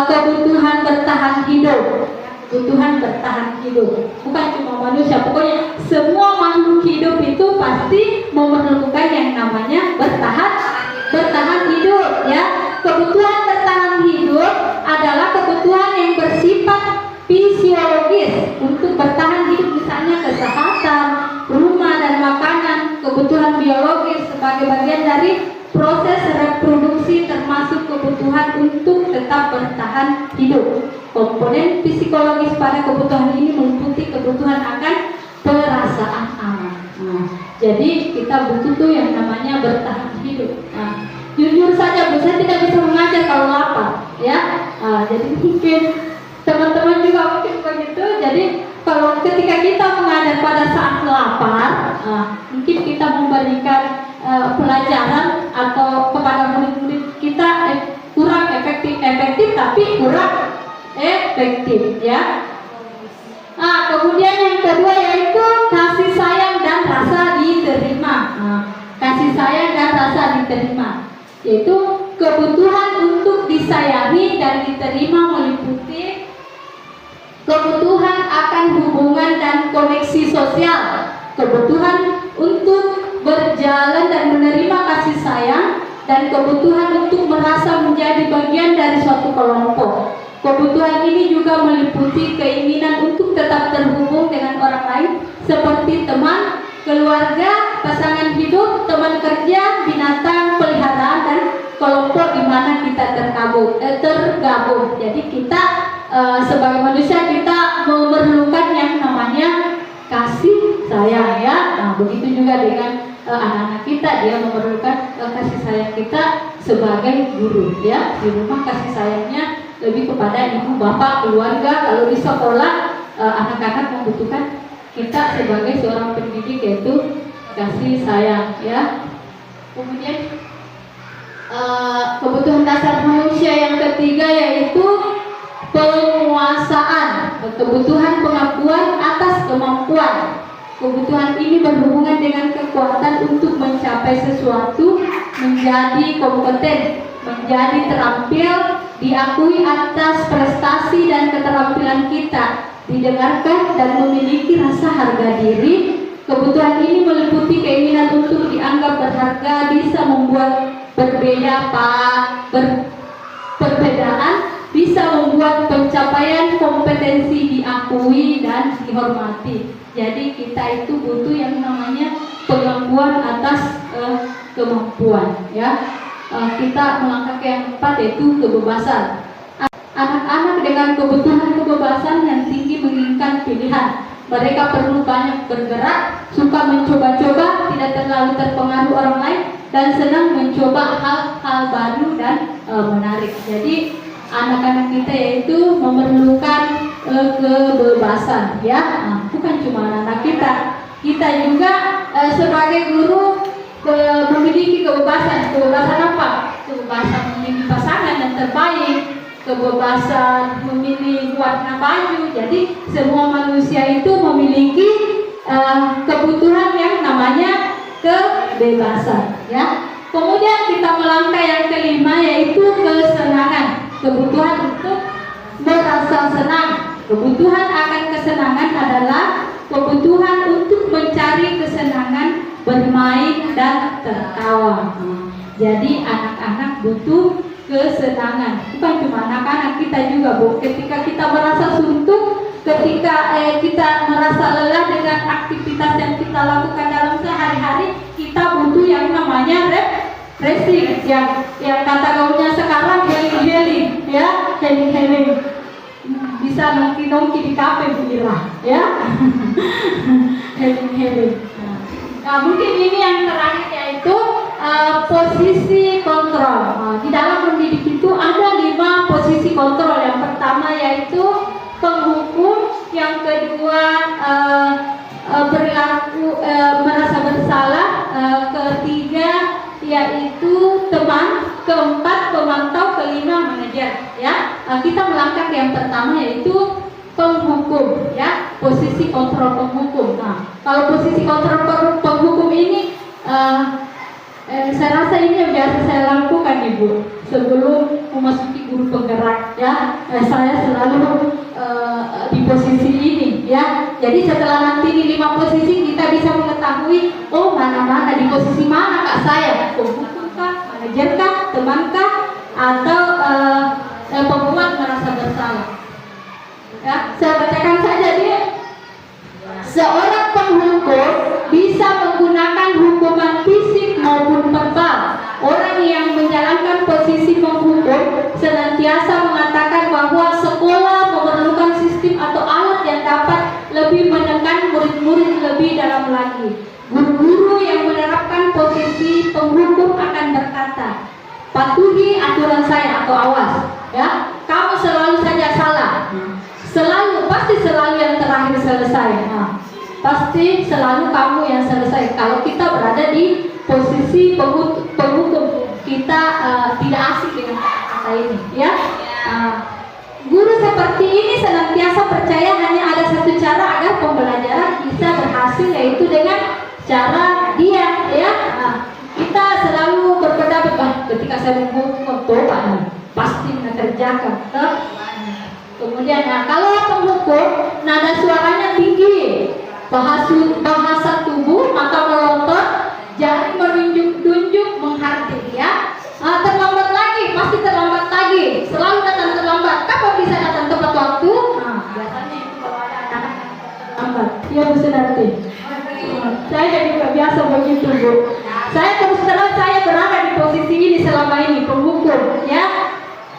kebutuhan bertahan hidup. Kebutuhan bertahan hidup bukan cuma manusia, pokoknya semua makhluk hidup itu pasti memerlukan yang namanya bertahan hidup, ya. Kebutuhan bertahan hidup adalah kebutuhan yang bersifat fisiologis untuk bertahan hidup, misalnya kesehatan, rumah dan makanan. Kebutuhan biologis sebagai bagian dari proses reproduksi, termasuk kebutuhan untuk tetap bertahan hidup. Komponen psikologis pada kebutuhan ini meliputi kebutuhan akan perasaan aman. Jadi kita butuh tuh yang namanya bertahan hidup. Jujur saja, saya tidak bisa mengajar kalau lapar, ya. Jadi mungkin teman-teman juga mungkin begitu. Jadi kalau ketika kita mengajar pada saat lapar, mungkin kita memberikan pelajaran atau kepada murid-murid kita kurang efektif tapi kurang efektif, ya. Kemudian yang kedua yaitu kasih sayang dan rasa diterima. Kasih sayang dan rasa diterima, yaitu kebutuhan untuk disayangi dan diterima meliputi kebutuhan akan hubungan dan koneksi sosial, kebutuhan untuk berjalan dan menerima kasih sayang, dan kebutuhan untuk merasa menjadi bagian dari suatu kelompok. Kebutuhan ini juga meliputi keinginan untuk tetap terhubung dengan orang lain seperti teman, keluarga, pasangan hidup, teman kerja, binatang peliharaan, dan kelompok di mana kita tergabung. Jadi kita sebagai manusia kita memerlukan yang namanya kasih sayang, ya. Begitu juga dengan anak-anak kita, dia memerlukan kasih sayang kita sebagai guru, ya. Di rumah kasih sayangnya lebih kepada ibu, bapak, keluarga. Kalau di sekolah anak-anak membutuhkan kita sebagai seorang pendidik, yaitu kasih sayang, ya. Kemudian kebutuhan dasar manusia yang ketiga yaitu penguasaan, kebutuhan pengakuan atas kemampuan. Kebutuhan ini berhubungan dengan kekuatan untuk mencapai sesuatu, menjadi kompeten, menjadi terampil, diakui atas prestasi dan keterampilan kita, didengarkan dan memiliki rasa harga diri. Kebutuhan ini meliputi keinginan untuk dianggap berharga, bisa membuat perbedaan, bisa membuat pencapaian kompetensi diakui dan dihormati. Jadi kita itu butuh yang namanya pengakuan atas kemampuan, ya. Kita melangkah ke yang keempat, yaitu kebebasan. Anak-anak dengan kebutuhan kebebasan yang tinggi menginginkan pilihan. Mereka perlu banyak bergerak, suka mencoba-coba, tidak terlalu terpengaruh orang lain, dan senang mencoba hal-hal baru dan menarik. Jadi anak-anak kita yaitu memerlukan kebebasan, ya. Bukan cuma anak-anak kita juga sebagai guru memiliki kebebasan apa? Kebebasan memilih pasangan yang terbaik, kebebasan memilih warna baju. Jadi semua manusia itu memiliki kebutuhan yang namanya kebebasan, ya. Kemudian kita melangkah yang kelima, yaitu kesenangan. Kebutuhan untuk merasa senang. Kebutuhan akan kesenangan adalah kebutuhan untuk mencari kesenangan, bermain dan tertawa. Jadi anak-anak butuh kesenangan. Bukan cuma anak-anak, kita juga, Bu. Ketika kita merasa suntuk, ketika kita merasa lelah dengan aktivitas yang kita lakukan dalam sehari-hari, kita butuh yang namanya refreshing, yang kata gaulnya sekarang healing, ya, healing. Bisa nongki-nongki di kafe Bira, ya. healing. Nah, mungkin ini yang terakhir, yaitu posisi kontrol. Di dalam mendidik itu ada 5 posisi kontrol. Yang pertama yaitu penghukum, yang kedua berlaku merasa bersalah, ketiga yaitu teman, keempat pemantau, kelima manajer. Ya, kita melangkah yang pertama yaitu penghukum, ya, posisi kontrol penghukum. Nah, kalau posisi kontrol penghukum ini saya rasa ini yang biasa saya lakukan, Ibu, sebelum memasuki guru penggerak, ya. Saya selalu di posisi ini, ya. Jadi setelah nanti di 5 posisi kita bisa mengetahui, oh mana di posisi mana Kak saya, penghukum kah, manajer kah, teman kah, atau pembuat merasa bersalah. Ya, saya bacakan saja dia. Seorang penghukum bisa menggunakan hukuman fisik maupun verbal. Orang yang menjalankan posisi penghukum senantiasa mengatakan bahwa sekolah memerlukan sistem atau alat yang dapat lebih menekan murid-murid lebih dalam lagi. Guru-guru yang menerapkan posisi penghukum akan berkata, patuhi aturan saya atau awas, ya, kamu selalu saja salah. Pasti selalu yang terakhir selesai. Nah, pasti selalu kamu yang selesai. Kalau kita berada di posisi penghukum, kita tidak asik dengan kata ini, ya. Guru seperti ini senantiasa percaya hanya ada satu cara agar pembelajaran bisa berhasil, yaitu dengan cara dia, ya. Kita selalu berpendapat, ketika saya menghukum pasti mengerjakan. Kemudian, kalau penghukum, nada suaranya tinggi, bahasa tubuh, mata melotot, jari menunjuk-nunjuk, menghardik, ya. Terlambat lagi, pasti terlambat lagi, selalu datang terlambat. Kapan bisa datang tepat waktu? Biasanya itu kalau ada anak-anak terlambat. Ya, Bu Sudarti. Saya juga biasa begitu, Bu. Saya terus terang saya berada di posisi ini selama ini, penghukum, ya.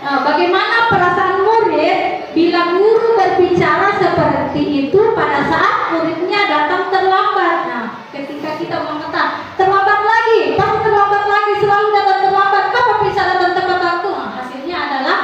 Bagaimana perasaan murid bila guru berbicara seperti itu pada saat muridnya datang terlambat? Nah, ketika kita mengatakan terlambat lagi, pasti terlambat lagi, selalu datang terlambat, kapan bisa datang tepat waktu? Hasilnya adalah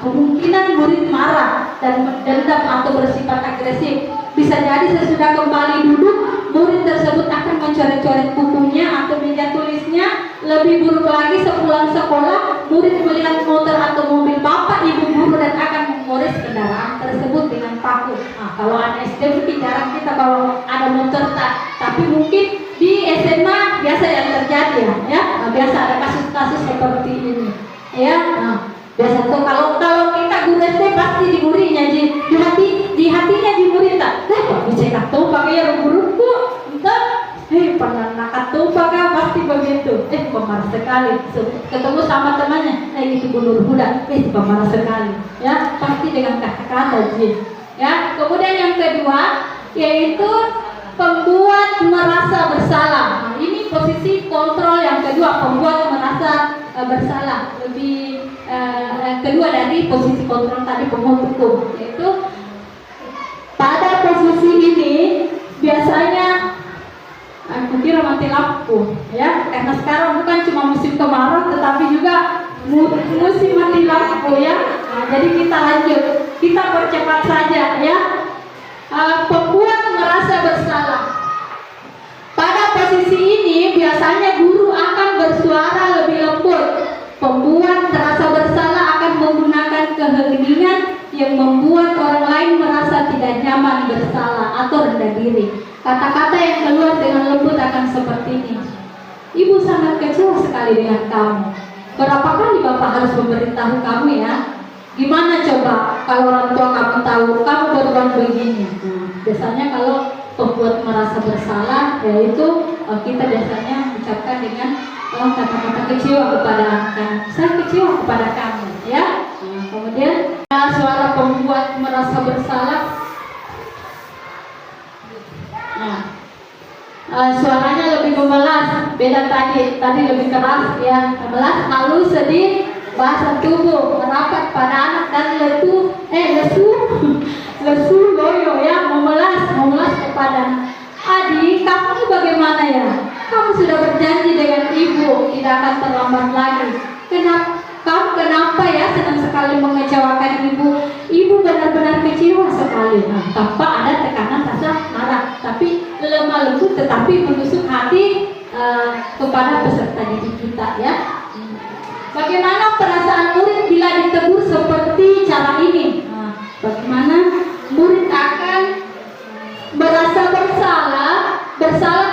kemungkinan murid marah dan mendendam atau bersifat agresif. Bisa jadi sesudah kembali duduk, murid tersebut akan mencoret-coret bukunya atau meja tulisnya. Lebih buruk lagi, sepulang sekolah, murid melihat motor atau mobil bapak ibu guru dan akan mengores kendaraan tersebut dengan paku. Kalau anak SD mungkin jarang kita bawa ada motor, tapi mungkin di SMA biasa yang terjadi, ya. Biasa ada kasus-kasus seperti ini, ya. Biasa tuh kalau kita guru SD pasti digurinya di hatinya diguri tak. Bisa tahu pakai guruku, entah. Pernah nakat tuh pasti begitu. Pemarah sekali. Ketemu sama temannya, itu Bu Nurhuda, pemarah sekali. Ya, pasti dengan kata-kata, ya. Kemudian yang kedua yaitu pembuat merasa bersalah. Ini posisi kontrol yang kedua, pembuat merasa bersalah. Lebih kedua dari posisi kontrol tadi penghukum, yaitu pada posisi ini biasanya aku kira mati lampu, ya, karena sekarang bukan cuma musim kemarau tetapi juga musim mati lampu, ya. Jadi kita lanjut, kita percepat saja, ya. Pembuat merasa bersalah. Pada posisi ini biasanya guru akan bersuara lebih lembut. Pembuat merasa bersalah akan menggunakan keheningan yang membuat orang lain merasa tidak nyaman, bersalah, atau rendah diri. Kata-kata yang keluar dengan lembut akan seperti ini. Ibu sangat kecewa sekali dengan kamu. Berapa kali Bapak harus memberitahu kamu ya? Gimana coba kalau orang tua kamu tahu kamu berbuat begini? Biasanya kalau pembuat merasa bersalah, yaitu kita biasanya ucapkan dengan kata-kata kecewa kepada anak. Saya kecewa kepada kamu, ya. Kemudian suara pembuat merasa bersalah. Suaranya lebih memelas, beda tadi lebih keras ya, memelas, halus, sedih, bahasa tubuh merapat pada anak dan lesu loyo ya, memelas kepada adik. Kamu ini bagaimana ya? Kamu sudah berjanji dengan ibu tidak akan terlambat lagi. Kenapa ya senang sekali mengecewakan ibu? Ibu benar-benar kecewa sekali. Tanpa ada tekanan rasa marah, tapi lemah lembut tetapi menusuk hati kepada peserta didik kita ya. Bagaimana perasaan murid bila ditegur seperti cara ini? Bagaimana murid akan merasa bersalah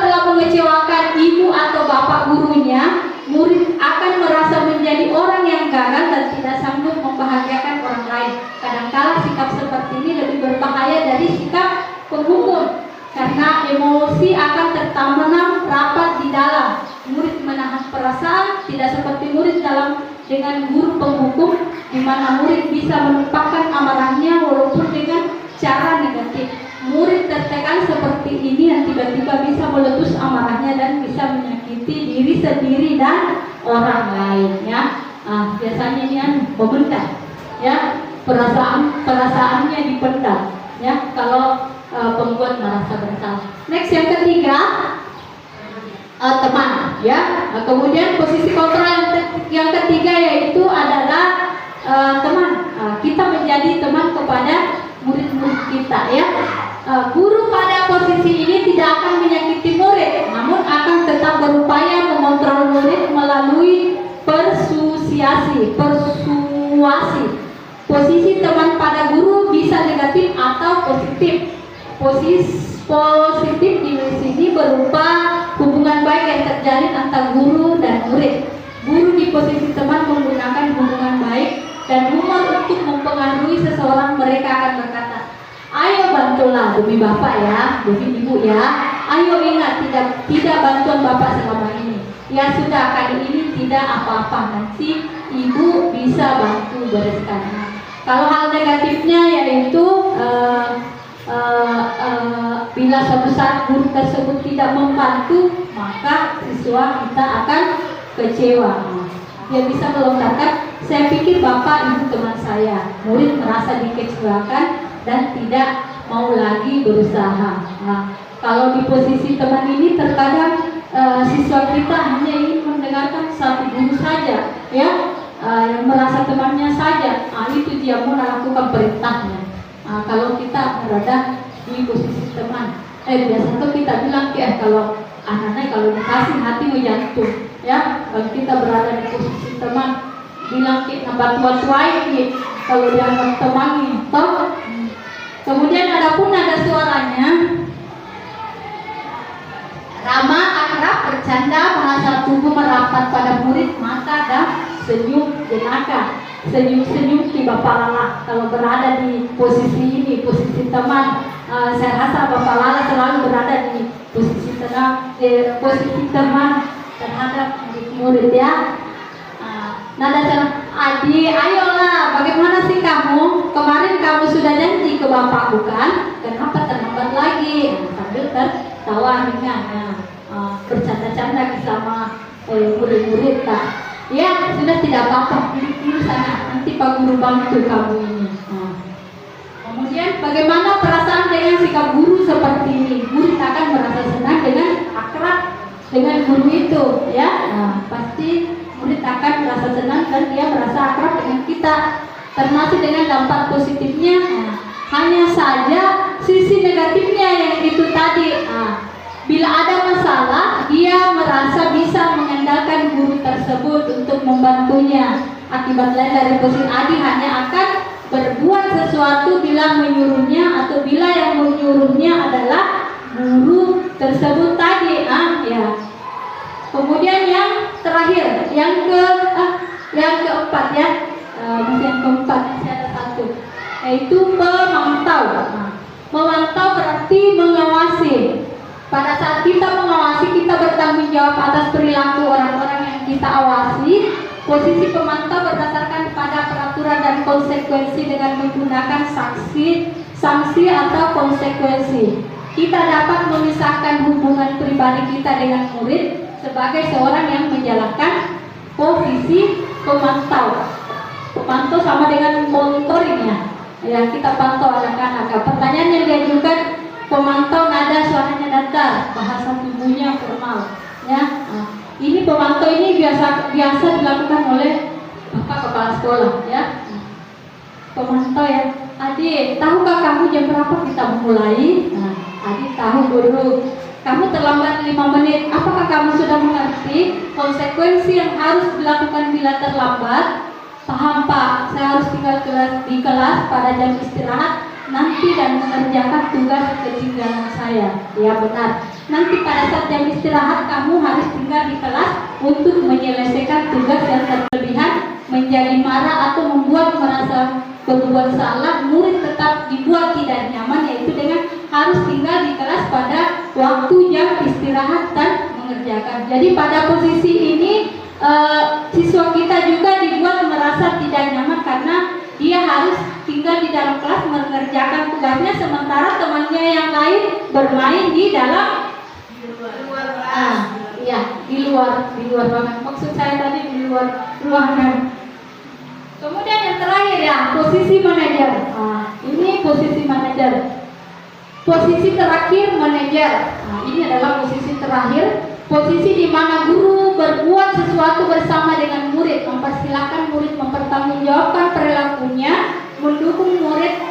telah mengecewakan ibu atau bapak gurunya. Murid akan merasa menjadi orang yang gagal dan tidak sanggup membahagiakan orang lain. Kadangkala sikap seperti ini lebih berbahaya dari sikap penghukum, karena emosi akan tertanam rapat di dalam. Murid menahan perasaan, tidak seperti murid dengan guru penghukum, di mana murid bisa menumpahkan amarahnya walaupun dengan cara negatif. Murid tertekan seperti ini yang tiba-tiba bisa meletus amarahnya dan bisa menyakiti diri sendiri dan orang lain ya. Biasanya ini memendam ya, perasaannya dipendam ya kalau pembuat merasa bersalah. Next, yang ketiga, teman ya. Kemudian posisi kontrol yang ketiga yaitu adalah teman. Kita menjadi teman kepada murid-murid kita ya. Guru pada posisi ini tidak akan menyakiti murid, namun akan tetap berupaya mengontrol murid melalui persuasi. Posisi teman pada guru bisa negatif atau positif. Positif di sini berupa hubungan baik yang terjalin antara guru dan murid. Guru di posisi teman menggunakan hubungan baik dan humor untuk mempengaruhi seseorang. Mereka akan berkata, ayo bantulah demi bapak ya, demi ibu ya. Ayo ingat tidak bantuan bapak selama ini. Ya sudah, kali ini tidak apa-apa, nanti ibu bisa bantu bereskan. Kalau hal negatifnya yaitu bila suatu saat guru tersebut tidak membantu, maka siswa kita akan kecewa. Dia bisa melontarkan, saya pikir bapak ibu teman saya. Murid merasa dikecewakan dan tidak mau lagi berusaha. Kalau di posisi teman ini terkadang siswa kita hanya ingin mendengarkan satu guru saja, ya, yang merasa temannya saja. Itu dia mau melakukan perintahnya. Kalau kita berada di posisi teman, biasanya kita bilang kalau anak-anak kalau dikasih hati menjantung, ya. Kalau kita berada di posisi teman, bilang nampak tua-tua ini kalau dianggap teman nih, toh. Kemudian ada suaranya ramah, akrab, bercanda, bahasa tubuh merapat pada murid, mata dan senyum jenaka. Senyum-senyum di Bapak Lala kalau berada di posisi ini, posisi teman. Saya rasa Bapak Lala selalu berada di posisi teman terhadap murid ya. Nada cara, adik, ayolah, bagaimana sih kamu? Kemarin kamu sudah janji ke bapak bukan? Kenapa terlambat lagi? Sambil tertawa ringan, bercanda-canda sama murid-murid tak? Ya sudah, tidak apa-apa, duduk sana, nanti Pak Guru bantu kamu ini. Kemudian bagaimana perasaan dengan sikap guru seperti ini? Murid akan merasa senang dengan akrab dengan guru itu, ya. Pasti murid akan merasa senang dan dia merasa akrab dengan kita, termasuk dengan dampak positifnya. Hanya saja sisi negatifnya yang itu tadi. Bila ada masalah, dia merasa bisa mengandalkan guru tersebut untuk membantunya. Akibat lain dari posisi Adi hanya akan berbuat sesuatu bila menyuruhnya atau bila yang menyuruhnya adalah guru tersebut tadi. Ya. Kemudian yang terakhir, yang keempat ya, masih yang keempat masih ada satu, yaitu pemantau. Memantau berarti mengawasi. Pada saat kita mengawasi, kita bertanggung jawab atas perilaku orang-orang yang kita awasi. Posisi pemantau berdasarkan pada peraturan dan konsekuensi dengan menggunakan sanksi atau konsekuensi. Kita dapat memisahkan hubungan pribadi kita dengan murid sebagai seorang yang menjalankan posisi pemantau. Pemantau sama dengan monitoring ya, kita pantau anak-anak. Pertanyaan yang diajukan, pemantau nada suaranya datar, bahasa tubuhnya formal ya. Ini pemantau ini biasa dilakukan oleh Bapak Kepala Sekolah ya. Pemantau ya, adik, tahukah kamu jam berapa kita memulai? Adik tahu guru. Kamu terlambat 5 menit. Apakah kamu sudah mengerti konsekuensi yang harus dilakukan bila terlambat? Paham Pak, saya harus tinggal di kelas pada jam istirahat nanti dan mengerjakan tugas ketinggalan saya. Ya benar. Nanti pada saat jam istirahat kamu harus tinggal di kelas untuk menyelesaikan tugas yang terlebihan, menjadi marah atau membuat merasa berbuat salah. Murid tetap dibuat tidak nyaman, yaitu dengan harus tinggal di kelas pada waktu jam istirahat dan mengerjakan. Jadi pada posisi ini siswa kita juga dibuat merasa tidak nyaman karena dia harus tinggal di dalam kelas mengerjakan tugasnya, sementara temannya yang lain bermain di dalam di luar ruangan. Maksud saya tadi di luar ruangan. Kemudian yang terakhir ya, posisi manajer. Ini posisi manajer. Posisi terakhir manajer. Ini adalah posisi terakhir. Posisi di mana guru berbuat sesuatu bersama dengan murid, mempersilahkan murid mempertanggungjawabkan perilakunya, mendukung murid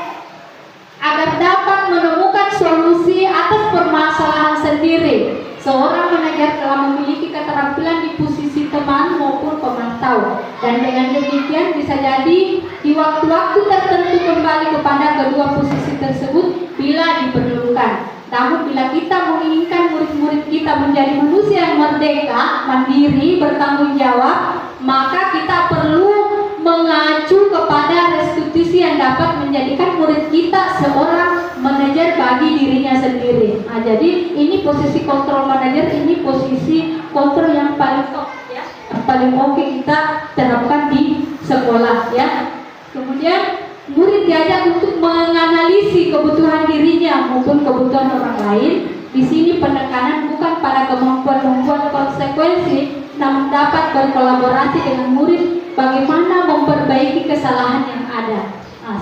agar dapat menemukan solusi atas permasalahan sendiri. Seorang manajer telah memiliki keterampilan di posisi teman maupun pemantau, dan dengan demikian bisa jadi di waktu-waktu tertentu kembali kepada kedua posisi tersebut bila diperlukan. Namun bila kita menginginkan murid-murid kita menjadi manusia yang merdeka, mandiri, bertanggung jawab, maka kita perlu mengacu kepada restitusi yang dapat menjadikan murid kita seorang manajer bagi dirinya sendiri. Jadi ini posisi kontrol manajer, ini posisi kontrol yang paling top ya, yang paling oke kita terapkan di sekolah ya. Kemudian murid diajak untuk menganalisis kebutuhan dirinya maupun kebutuhan orang lain. Di sini penekanan bukan pada kemampuan membuat konsekuensi, namun dapat berkolaborasi dengan murid bagaimana memperbaiki kesalahan yang ada.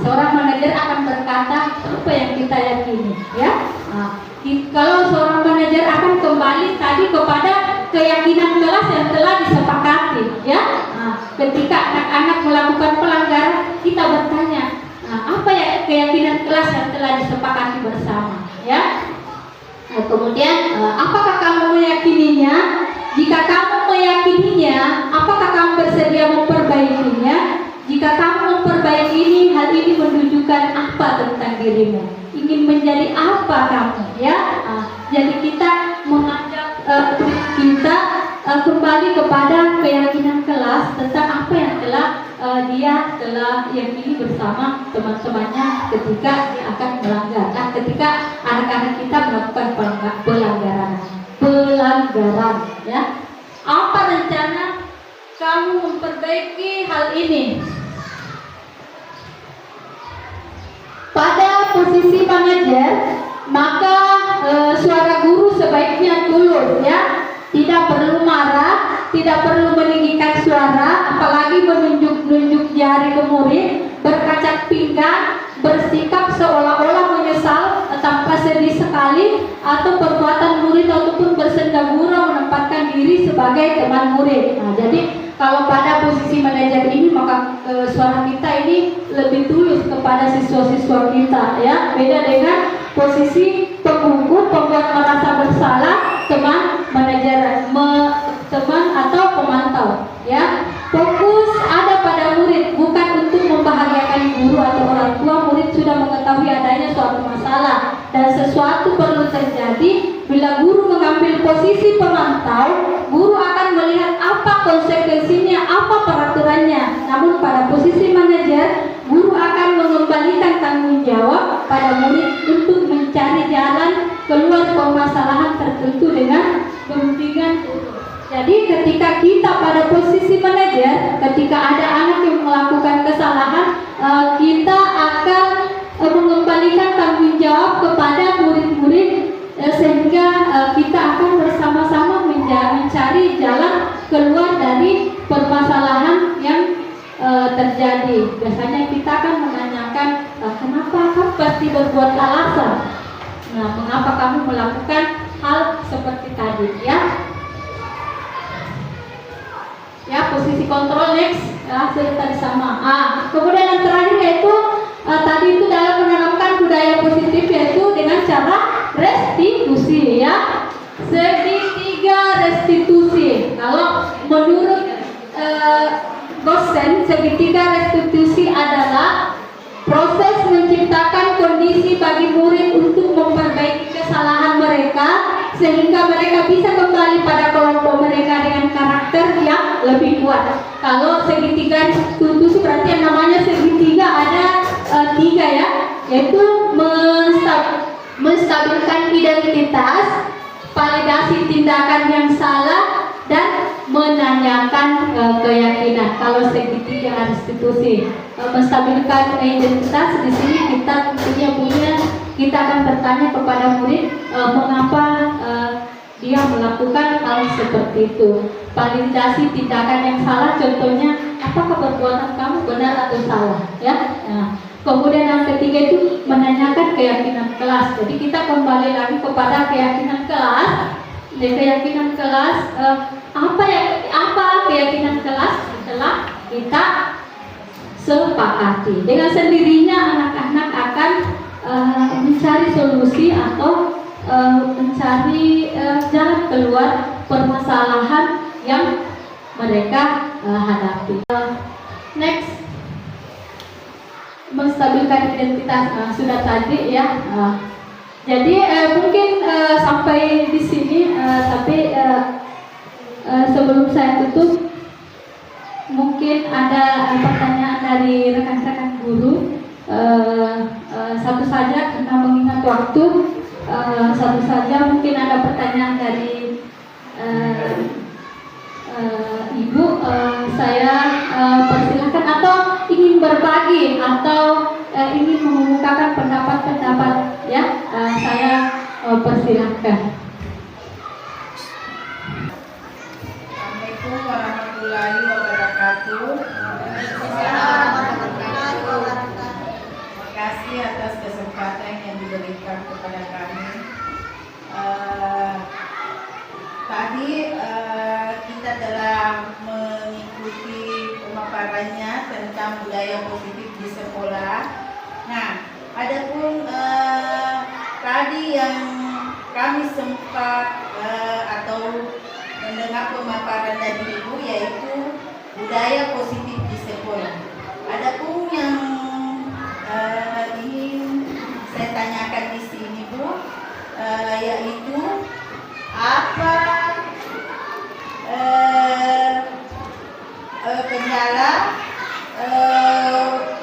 Seorang manajer akan berkata apa yang kita yakini, ya. Kalau seorang manajer akan kembali tadi kepada keyakinan kelas yang telah disepakati, ya. Ketika anak-anak melakukan pelanggaran, kita bertanya, apa ya keyakinan kelas yang telah disepakati bersama, ya. Kemudian, apakah kamu meyakininya? Jika kamu meyakininya, apakah kamu bersedia memperbaikinya? Jika kamu memperbaiki ini, hal ini menunjukkan apa tentang dirimu? Ingin menjadi apa kamu, ya? Jadi kita mengajak kita kembali kepada keyakinan kelas tentang apa yang telah dia telah yakini bersama teman-temannya ketika dia akan melanggar. Ketika anak-anak kita melakukan pelanggaran, ya. Apa rencana kamu memperbaiki hal ini? Pada posisi manajer, maka suara guru sebaiknya tulus, ya. Tidak perlu marah, tidak perlu meninggikan suara, apalagi menunjuk-nunjuk jari ke murid, berkacak pinggang, bersikap seolah-olah menyesal tanpa sedih sekali, atau perbuatan murid ataupun bersenda gurau menempatkan diri sebagai teman murid. Jadi kalau pada posisi manajer ini, maka suara kita ini lebih tulus kepada siswa-siswa kita, ya. Beda dengan posisi penghukum, pembuat merasa bersalah, teman manajer, teman atau pemantau, ya. Fokus ada pada murid, bukan untuk membahagiakan guru atau dan sesuatu perlu terjadi, bila guru mengambil posisi pemantau, guru akan melihat apa konsekuensinya, apa peraturannya. Namun pada posisi manajer, guru akan mengembalikan tanggung jawab pada murid untuk mencari jalan keluar permasalahan tertentu dengan bimbingan guru. Jadi ketika kita pada posisi manajer, ketika ada anak yang melakukan kesalahan, kita akan mengembalikan tanggung jawab kepada murid-murid, sehingga kita akan bersama-sama mencari jalan keluar dari permasalahan yang terjadi. Biasanya kita akan menanyakan, kenapa kamu pasti berbuat alasan? Nah, mengapa kamu melakukan hal seperti tadi, ya? Ya, posisi kontrol next, sudah tadi sama. Kemudian yang terakhir yaitu tadi itu dalam menerapkan budaya positif, yaitu dengan cara restitusi, ya. Segitiga restitusi. Kalau menurut dosen, segitiga restitusi adalah proses menciptakan kondisi bagi murid untuk memperbaiki kesalahan mereka, sehingga mereka bisa kembali pada kelompok mereka dengan karakter yang lebih kuat. Kalau segitiga restitusi berarti yang namanya segitiga ada 3, ya, yaitu menstabilkan identitas, validasi tindakan yang salah, dan menanyakan keyakinan. Kalau segitiga restitusi, menstabilkan identitas, di sini kita tentunya kita akan bertanya kepada murid mengapa dia melakukan hal seperti itu. Validasi tindakan yang salah, contohnya apakah perbuatan kamu benar atau salah, ya. Kemudian yang ketiga itu menanyakan keyakinan kelas. Jadi kita kembali lagi kepada keyakinan kelas. Keyakinan kelas, apa keyakinan kelas setelah kita sepakati. Dengan sendirinya anak-anak akan mencari solusi atau mencari jalan keluar permasalahan yang mereka hadapi. Next, menstabilkan identitas, sudah tadi, ya. Jadi mungkin sampai di sini, tapi sebelum saya tutup, mungkin ada pertanyaan dari rekan-rekan guru. Satu saja karena mengingat waktu, satu saja mungkin ada pertanyaan dari Ibu. Saya persilahkan, atau ingin berbagi, atau ingin mengemukakan pendapat-pendapat, ya. Saya persilahkan. Assalamualaikum warahmatullahi wabarakatuh. Terima kasih atas kesempatan yang diberikan kepada kami. Tadi kita telah mengikuti pemaparannya tentang budaya positif di sekolah. Nah, adapun tadi yang kami sempat atau mendengar pemaparan dari Ibu, yaitu budaya positif di sekolah. Adapun yang ingin saya tanyakan di sini, Bu, yaitu apa kendala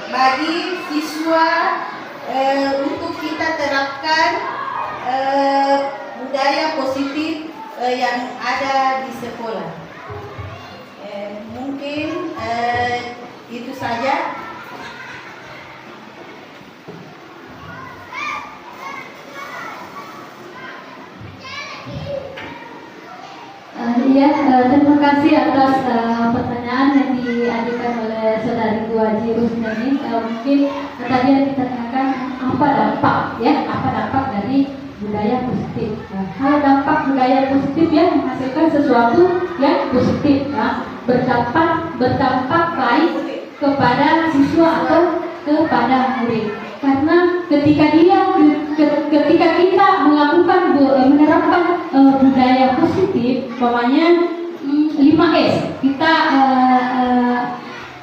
bagi siswa untuk kita terapkan budaya positif yang ada di sekolah. Mungkin itu saja. Iya, terima kasih atas pertanyaan yang diajukan oleh saudari Bu Haji Rusnani. Mungkin tadi yang ditanyakan apa dampak, ya, apa dampak dari budaya positif. Kalau dampak budaya positif, ya, menghasilkan sesuatu yang positif, ya, berdampak baik kepada siswa atau kepada murid. Karena ketika kita melakukan menerapkan budaya positif, umpamanya 5S, kita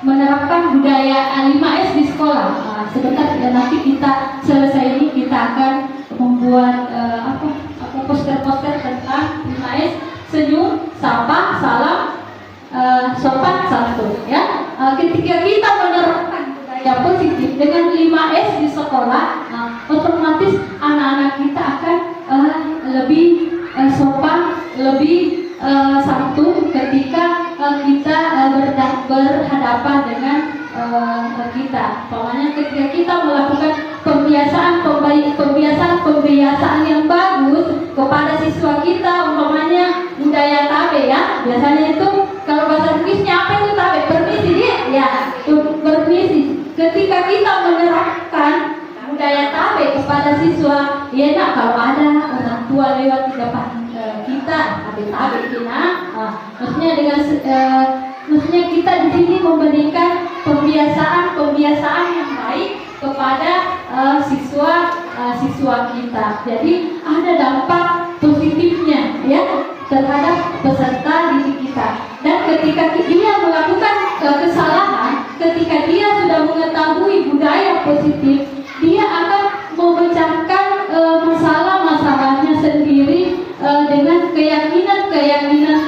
menerapkan budaya 5S di sekolah. Sebentar, nanti kita selesai ini kita akan membuat poster-poster tentang 5S: senyum, sapa, salam, sopan, santun. Ya, ketika kita menerapkan budaya positif dengan 5S di sekolah, otomatis anak-anak kita akan lebih sopan, lebih santun ketika kita berhadapan dengan kita. Pokoknya ketika kita melakukan pembiasaan yang bagus kepada siswa kita, umpamanya budaya tabe ya. Biasanya itu kalau bahasa Inggrisnya apa itu tabe? Permisi dia, ya, permisi. Ketika kita menerapkan budaya tabe kepada siswa, ya nak kalau ada orang tua lewat di depan kita, tabe kita, maksudnya kita di sini memberikan pembiasaan yang baik kepada siswa kita. Jadi ada dampak positifnya ya terhadap peserta didik kita. Dan ketika dia melakukan kesalahan, ketika dia sudah mengetahui budaya positif, dia akan memecahkan masalah-masalahnya sendiri dengan keyakinan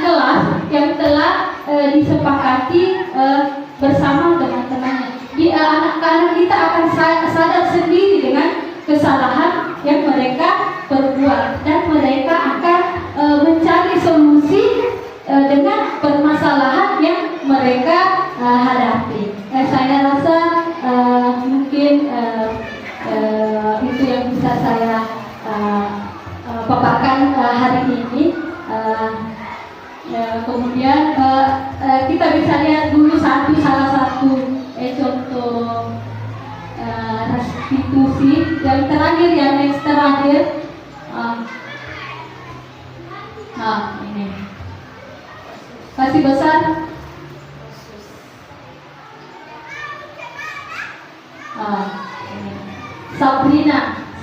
kelas yang telah disepakati bersama teman-temannya. Anak-anak kita akan sadar sendiri dengan kesalahan yang mereka perbuat, dan mereka akan mencari solusi dengan permasalahan yang mereka hadapi. Saya rasa mungkin itu yang bisa saya paparkan hari ini. Kemudian kita bisa lihat dulu salah satu contoh restitusi yang terakhir, ini kasih besar.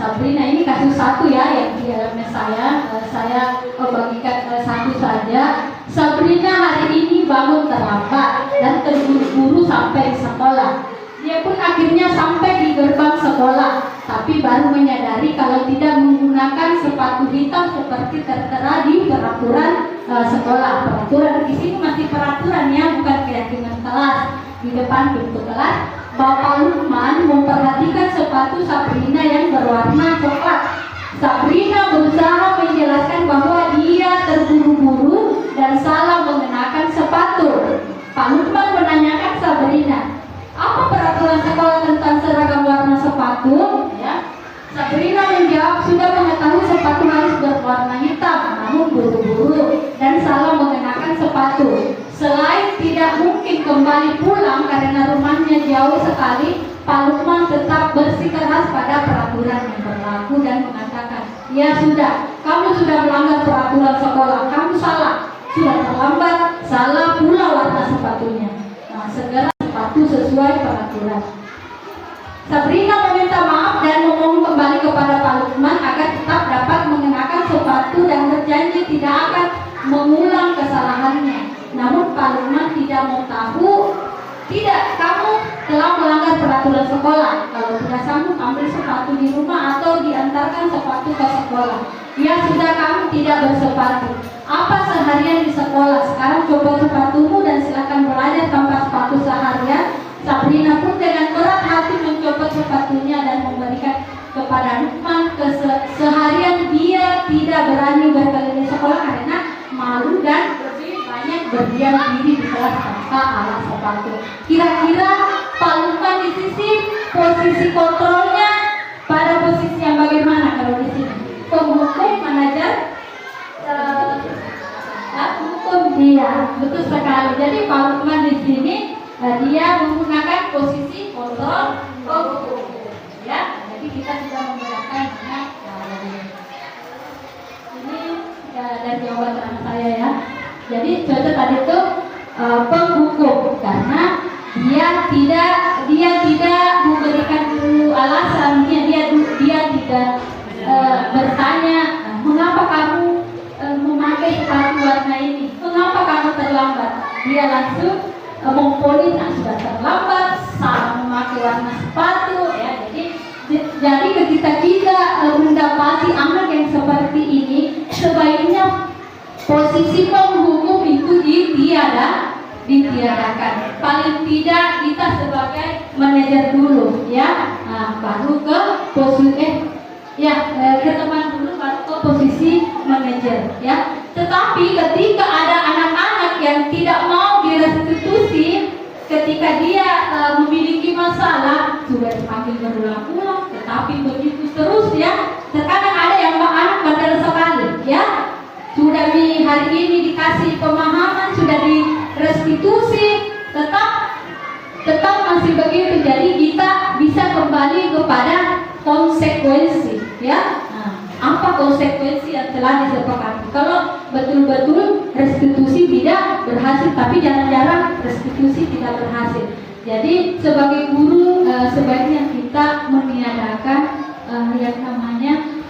Sabrina ini kasus satu ya yang di dalamnya saya bagikan satu saja. Sabrina hari ini bangun terlambat dan terburu-buru sampai di sekolah. Dia pun akhirnya sampai di gerbang sekolah, tapi baru menyadari kalau tidak menggunakan sepatu hitam seperti tertera di peraturan sekolah. Peraturan di sini masih peraturan ya, bukan keyakinan kelas. Di depan pintu kelas, Bapak Lukman memperhatikan sepatu Sabrina yang berwarna coklat. Sabrina berusaha menjelaskan bahwa dia terburu-buru dan salah mengenakan sepatu. Pak Lukman menanyakan Sabrina, apa peraturan sekolah tentang seragam warna sepatu? Ya. Sabrina menjawab sudah mengetahui sepatu harus berwarna hitam, namun buru-buru dan salah mengenakan sepatu. Selain tidak mungkin kembali pulang karena rumahnya jauh sekali, Pak Lukman tetap bersikeras pada peraturan yang berlaku dan mengatakan, ya sudah, kamu sudah melanggar peraturan sekolah, kamu salah, sudah terlambat, salah pula warna sepatunya. Nah, segera sepatu sesuai peraturan. Sabrina meminta maaf dan memohon kembali kepada Pak Lukman agar tetap dapat mengenakan sepatu dan berjanji tidak akan mengulang kesalahannya. Namun Pak Lukman tidak mau tahu. Tidak, kamu telah melanggar peraturan sekolah. Kalau tidak sanggup, ambil sepatu di rumah atau diantarkan sepatu ke sekolah. Ya sudah, kamu tidak bersepatu. Apa seharian di sekolah? Sekarang coba sepatumu dan silakan belajar tanpa sepatu seharian. Sabrina pun dengan berat hati mencopot sepatunya dan memberikan kepada Lukman. Seharian dia tidak berani berkeliling sekolah karena malu dan banyak berdiam diri di kelas tanpa alas sepatu. Kira-kira Pak Lukman di sisi posisi kontrolnya pada posisi yang bagaimana kalau di sini? Penghukum, manajer, hukum dia, betul sekali. Jadi Pak Lukman di sini dia menggunakan posisi kontrol hukum. Ya, jadi kita sudah menggunakan ini dari jawaban anak saya ya. Jadi contoh tadi itu penghukum karena dia tidak memberikan alasan, dia tidak bertanya mengapa kamu memakai sepatu warna ini, mengapa kamu terlambat. Dia langsung memponis, sudah terlambat, salah memakai warna sepatu ya. Jadi ketika kita mendapati posisi penghukum itu ditiadakan. Paling tidak kita sebagai manajer dulu ya, baru ke posisi ke teman dulu baru ke posisi manajer ya. Tetapi ketika ada anak-anak yang tidak mau direstitusi, ketika dia memiliki masalah sudah dipanggil berulang-ulang, tetapi begitu terus ya. Terkadang ada yang anak bandel sekali ya, sudah di hari ini dikasih pemahaman, sudah direstitusi, tetap masih begitu. Jadi kita bisa kembali kepada konsekuensi ya. Apa konsekuensi yang telah disepakati? Kalau betul-betul restitusi tidak berhasil, tapi jarang-jarang restitusi tidak berhasil. Jadi sebagai guru sebaiknya kita meniadakan yang namanya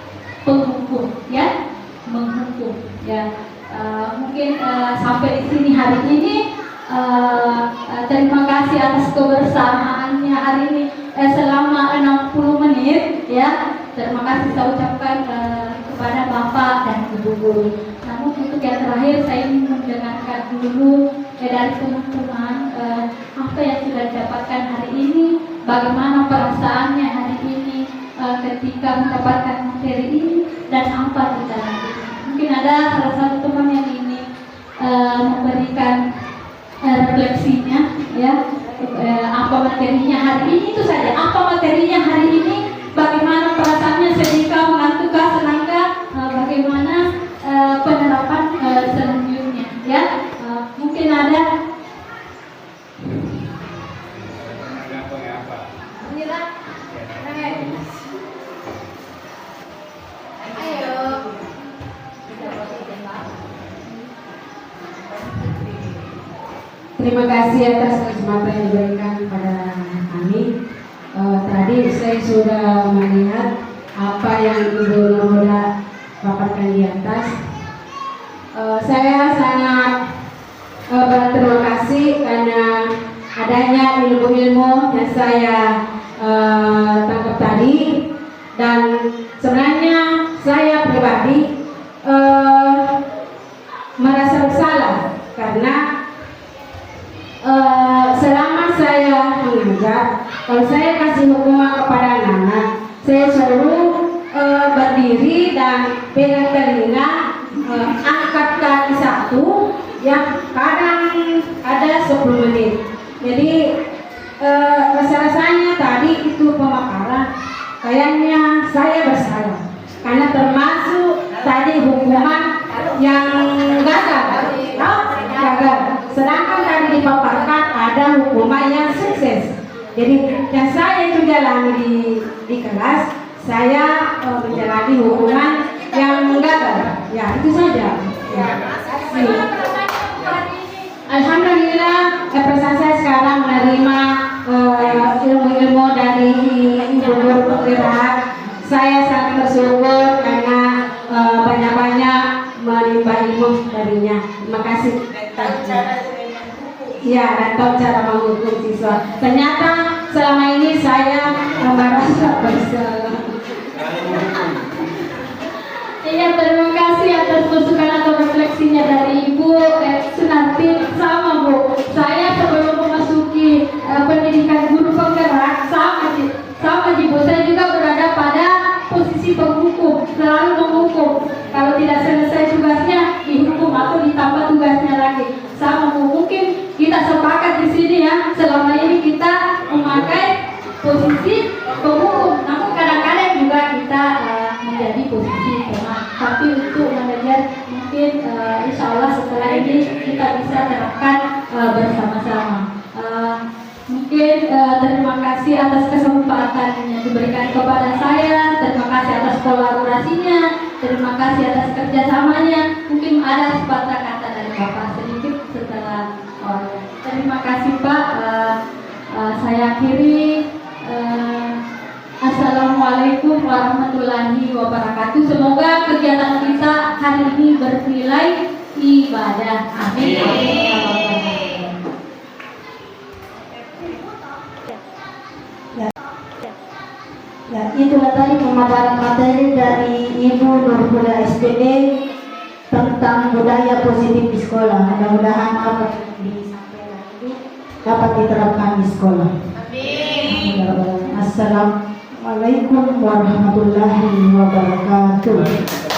penghukum ya, menghukum ya. Mungkin sampai di sini hari ini. Terima kasih atas kebersamaannya hari ini selama 60 menit ya. Terima kasih saya ucapkan kepada Bapak dan Ibu guru. Namun untuk yang terakhir saya ingin mendengarkan dulu dari teman-teman apa yang sudah didapatkan hari ini, bagaimana perasaannya hari ini ketika mendapatkan materi ini, dan apa kita lanjut. Mungkin ada salah satu teman yang ingin memberikan refleksinya ya, apa materinya hari ini. Itu saja, apa materinya hari ini, bagaimana perasaannya, sedihkah, mengantukkah, senangkah, bagaimana penerapan selanjutnya ya. Mungkin ada Terima kasih atas kesempatan yang diberikan kepada kami. Tadi saya sudah melihat apa yang Ibu Nurhoda paparkan di atas. Saya sangat berterima kasih karena adanya ilmu-ilmu yang saya tangkap tadi, dan sebenarnya saya pribadi merasa bersalah karena selama saya mengajar, kalau saya kasih hukuman kepada anak-anak, saya suruh berdiri dan pegang telinga, angkat kaki satu, yang kadang ada 10 menit. Jadi rasa-rasanya tadi itu pemaparan, kayaknya saya bersalah karena termasuk tadi hukuman yang gagal. Sedangkan tadi dipaparkan ada hukuman yang sukses. Jadi yang saya itu jalani di kelas, saya menjalani hukuman yang gagal. Ya itu saja. Ya. Alhamdulillah, perasaan saya sekarang menerima ilmu-ilmu dari Ibu Guru Putira. Saya sangat bersyukur karena banyak-banyak menimba ilmu darinya. Terima kasih. Ya, dan tahu cara menghukum siswa. Ternyata selama ini saya merasa bersalah. Iya, terima kasih atas masukan atau refleksinya dari Ibu Sunarti. Sama Bu, saya sebelum memasuki pendidikan guru penggerak sama Bu, saya juga berada pada posisi penghukum, selalu menghukum. Kalau tidak selesai tugasnya dihukum atau ditambah tugasnya lagi. Sama Bu, mungkin kita sepakat di sini ya, selama ini kita memakai posisi penghukum, namun kadang-kadang juga kita menjadi posisi teman. Tapi untuk manajer mungkin insya Allah setelah ini kita bisa terapkan bersama-sama. Mungkin terima kasih atas kesempatan yang diberikan kepada saya, terima kasih atas kolaborasinya, terima kasih atas kerjasamanya. Mungkin ada sepatah kata dari Bapak sedikit setelah terima kasih Pak. Saya akhiri. Assalamualaikum warahmatullahi wabarakatuh. Semoga kegiatan kita hari ini bernilai ibadah. Amin. Ya, itulah tadi pemaparan materi dari Ibu Nurhoda SPD. tentang budaya positif di sekolah. Mudah-mudahan apa yang disampaikan itu dapat diterapkan di sekolah. Amin. Assalamualaikum warahmatullahi wabarakatuh.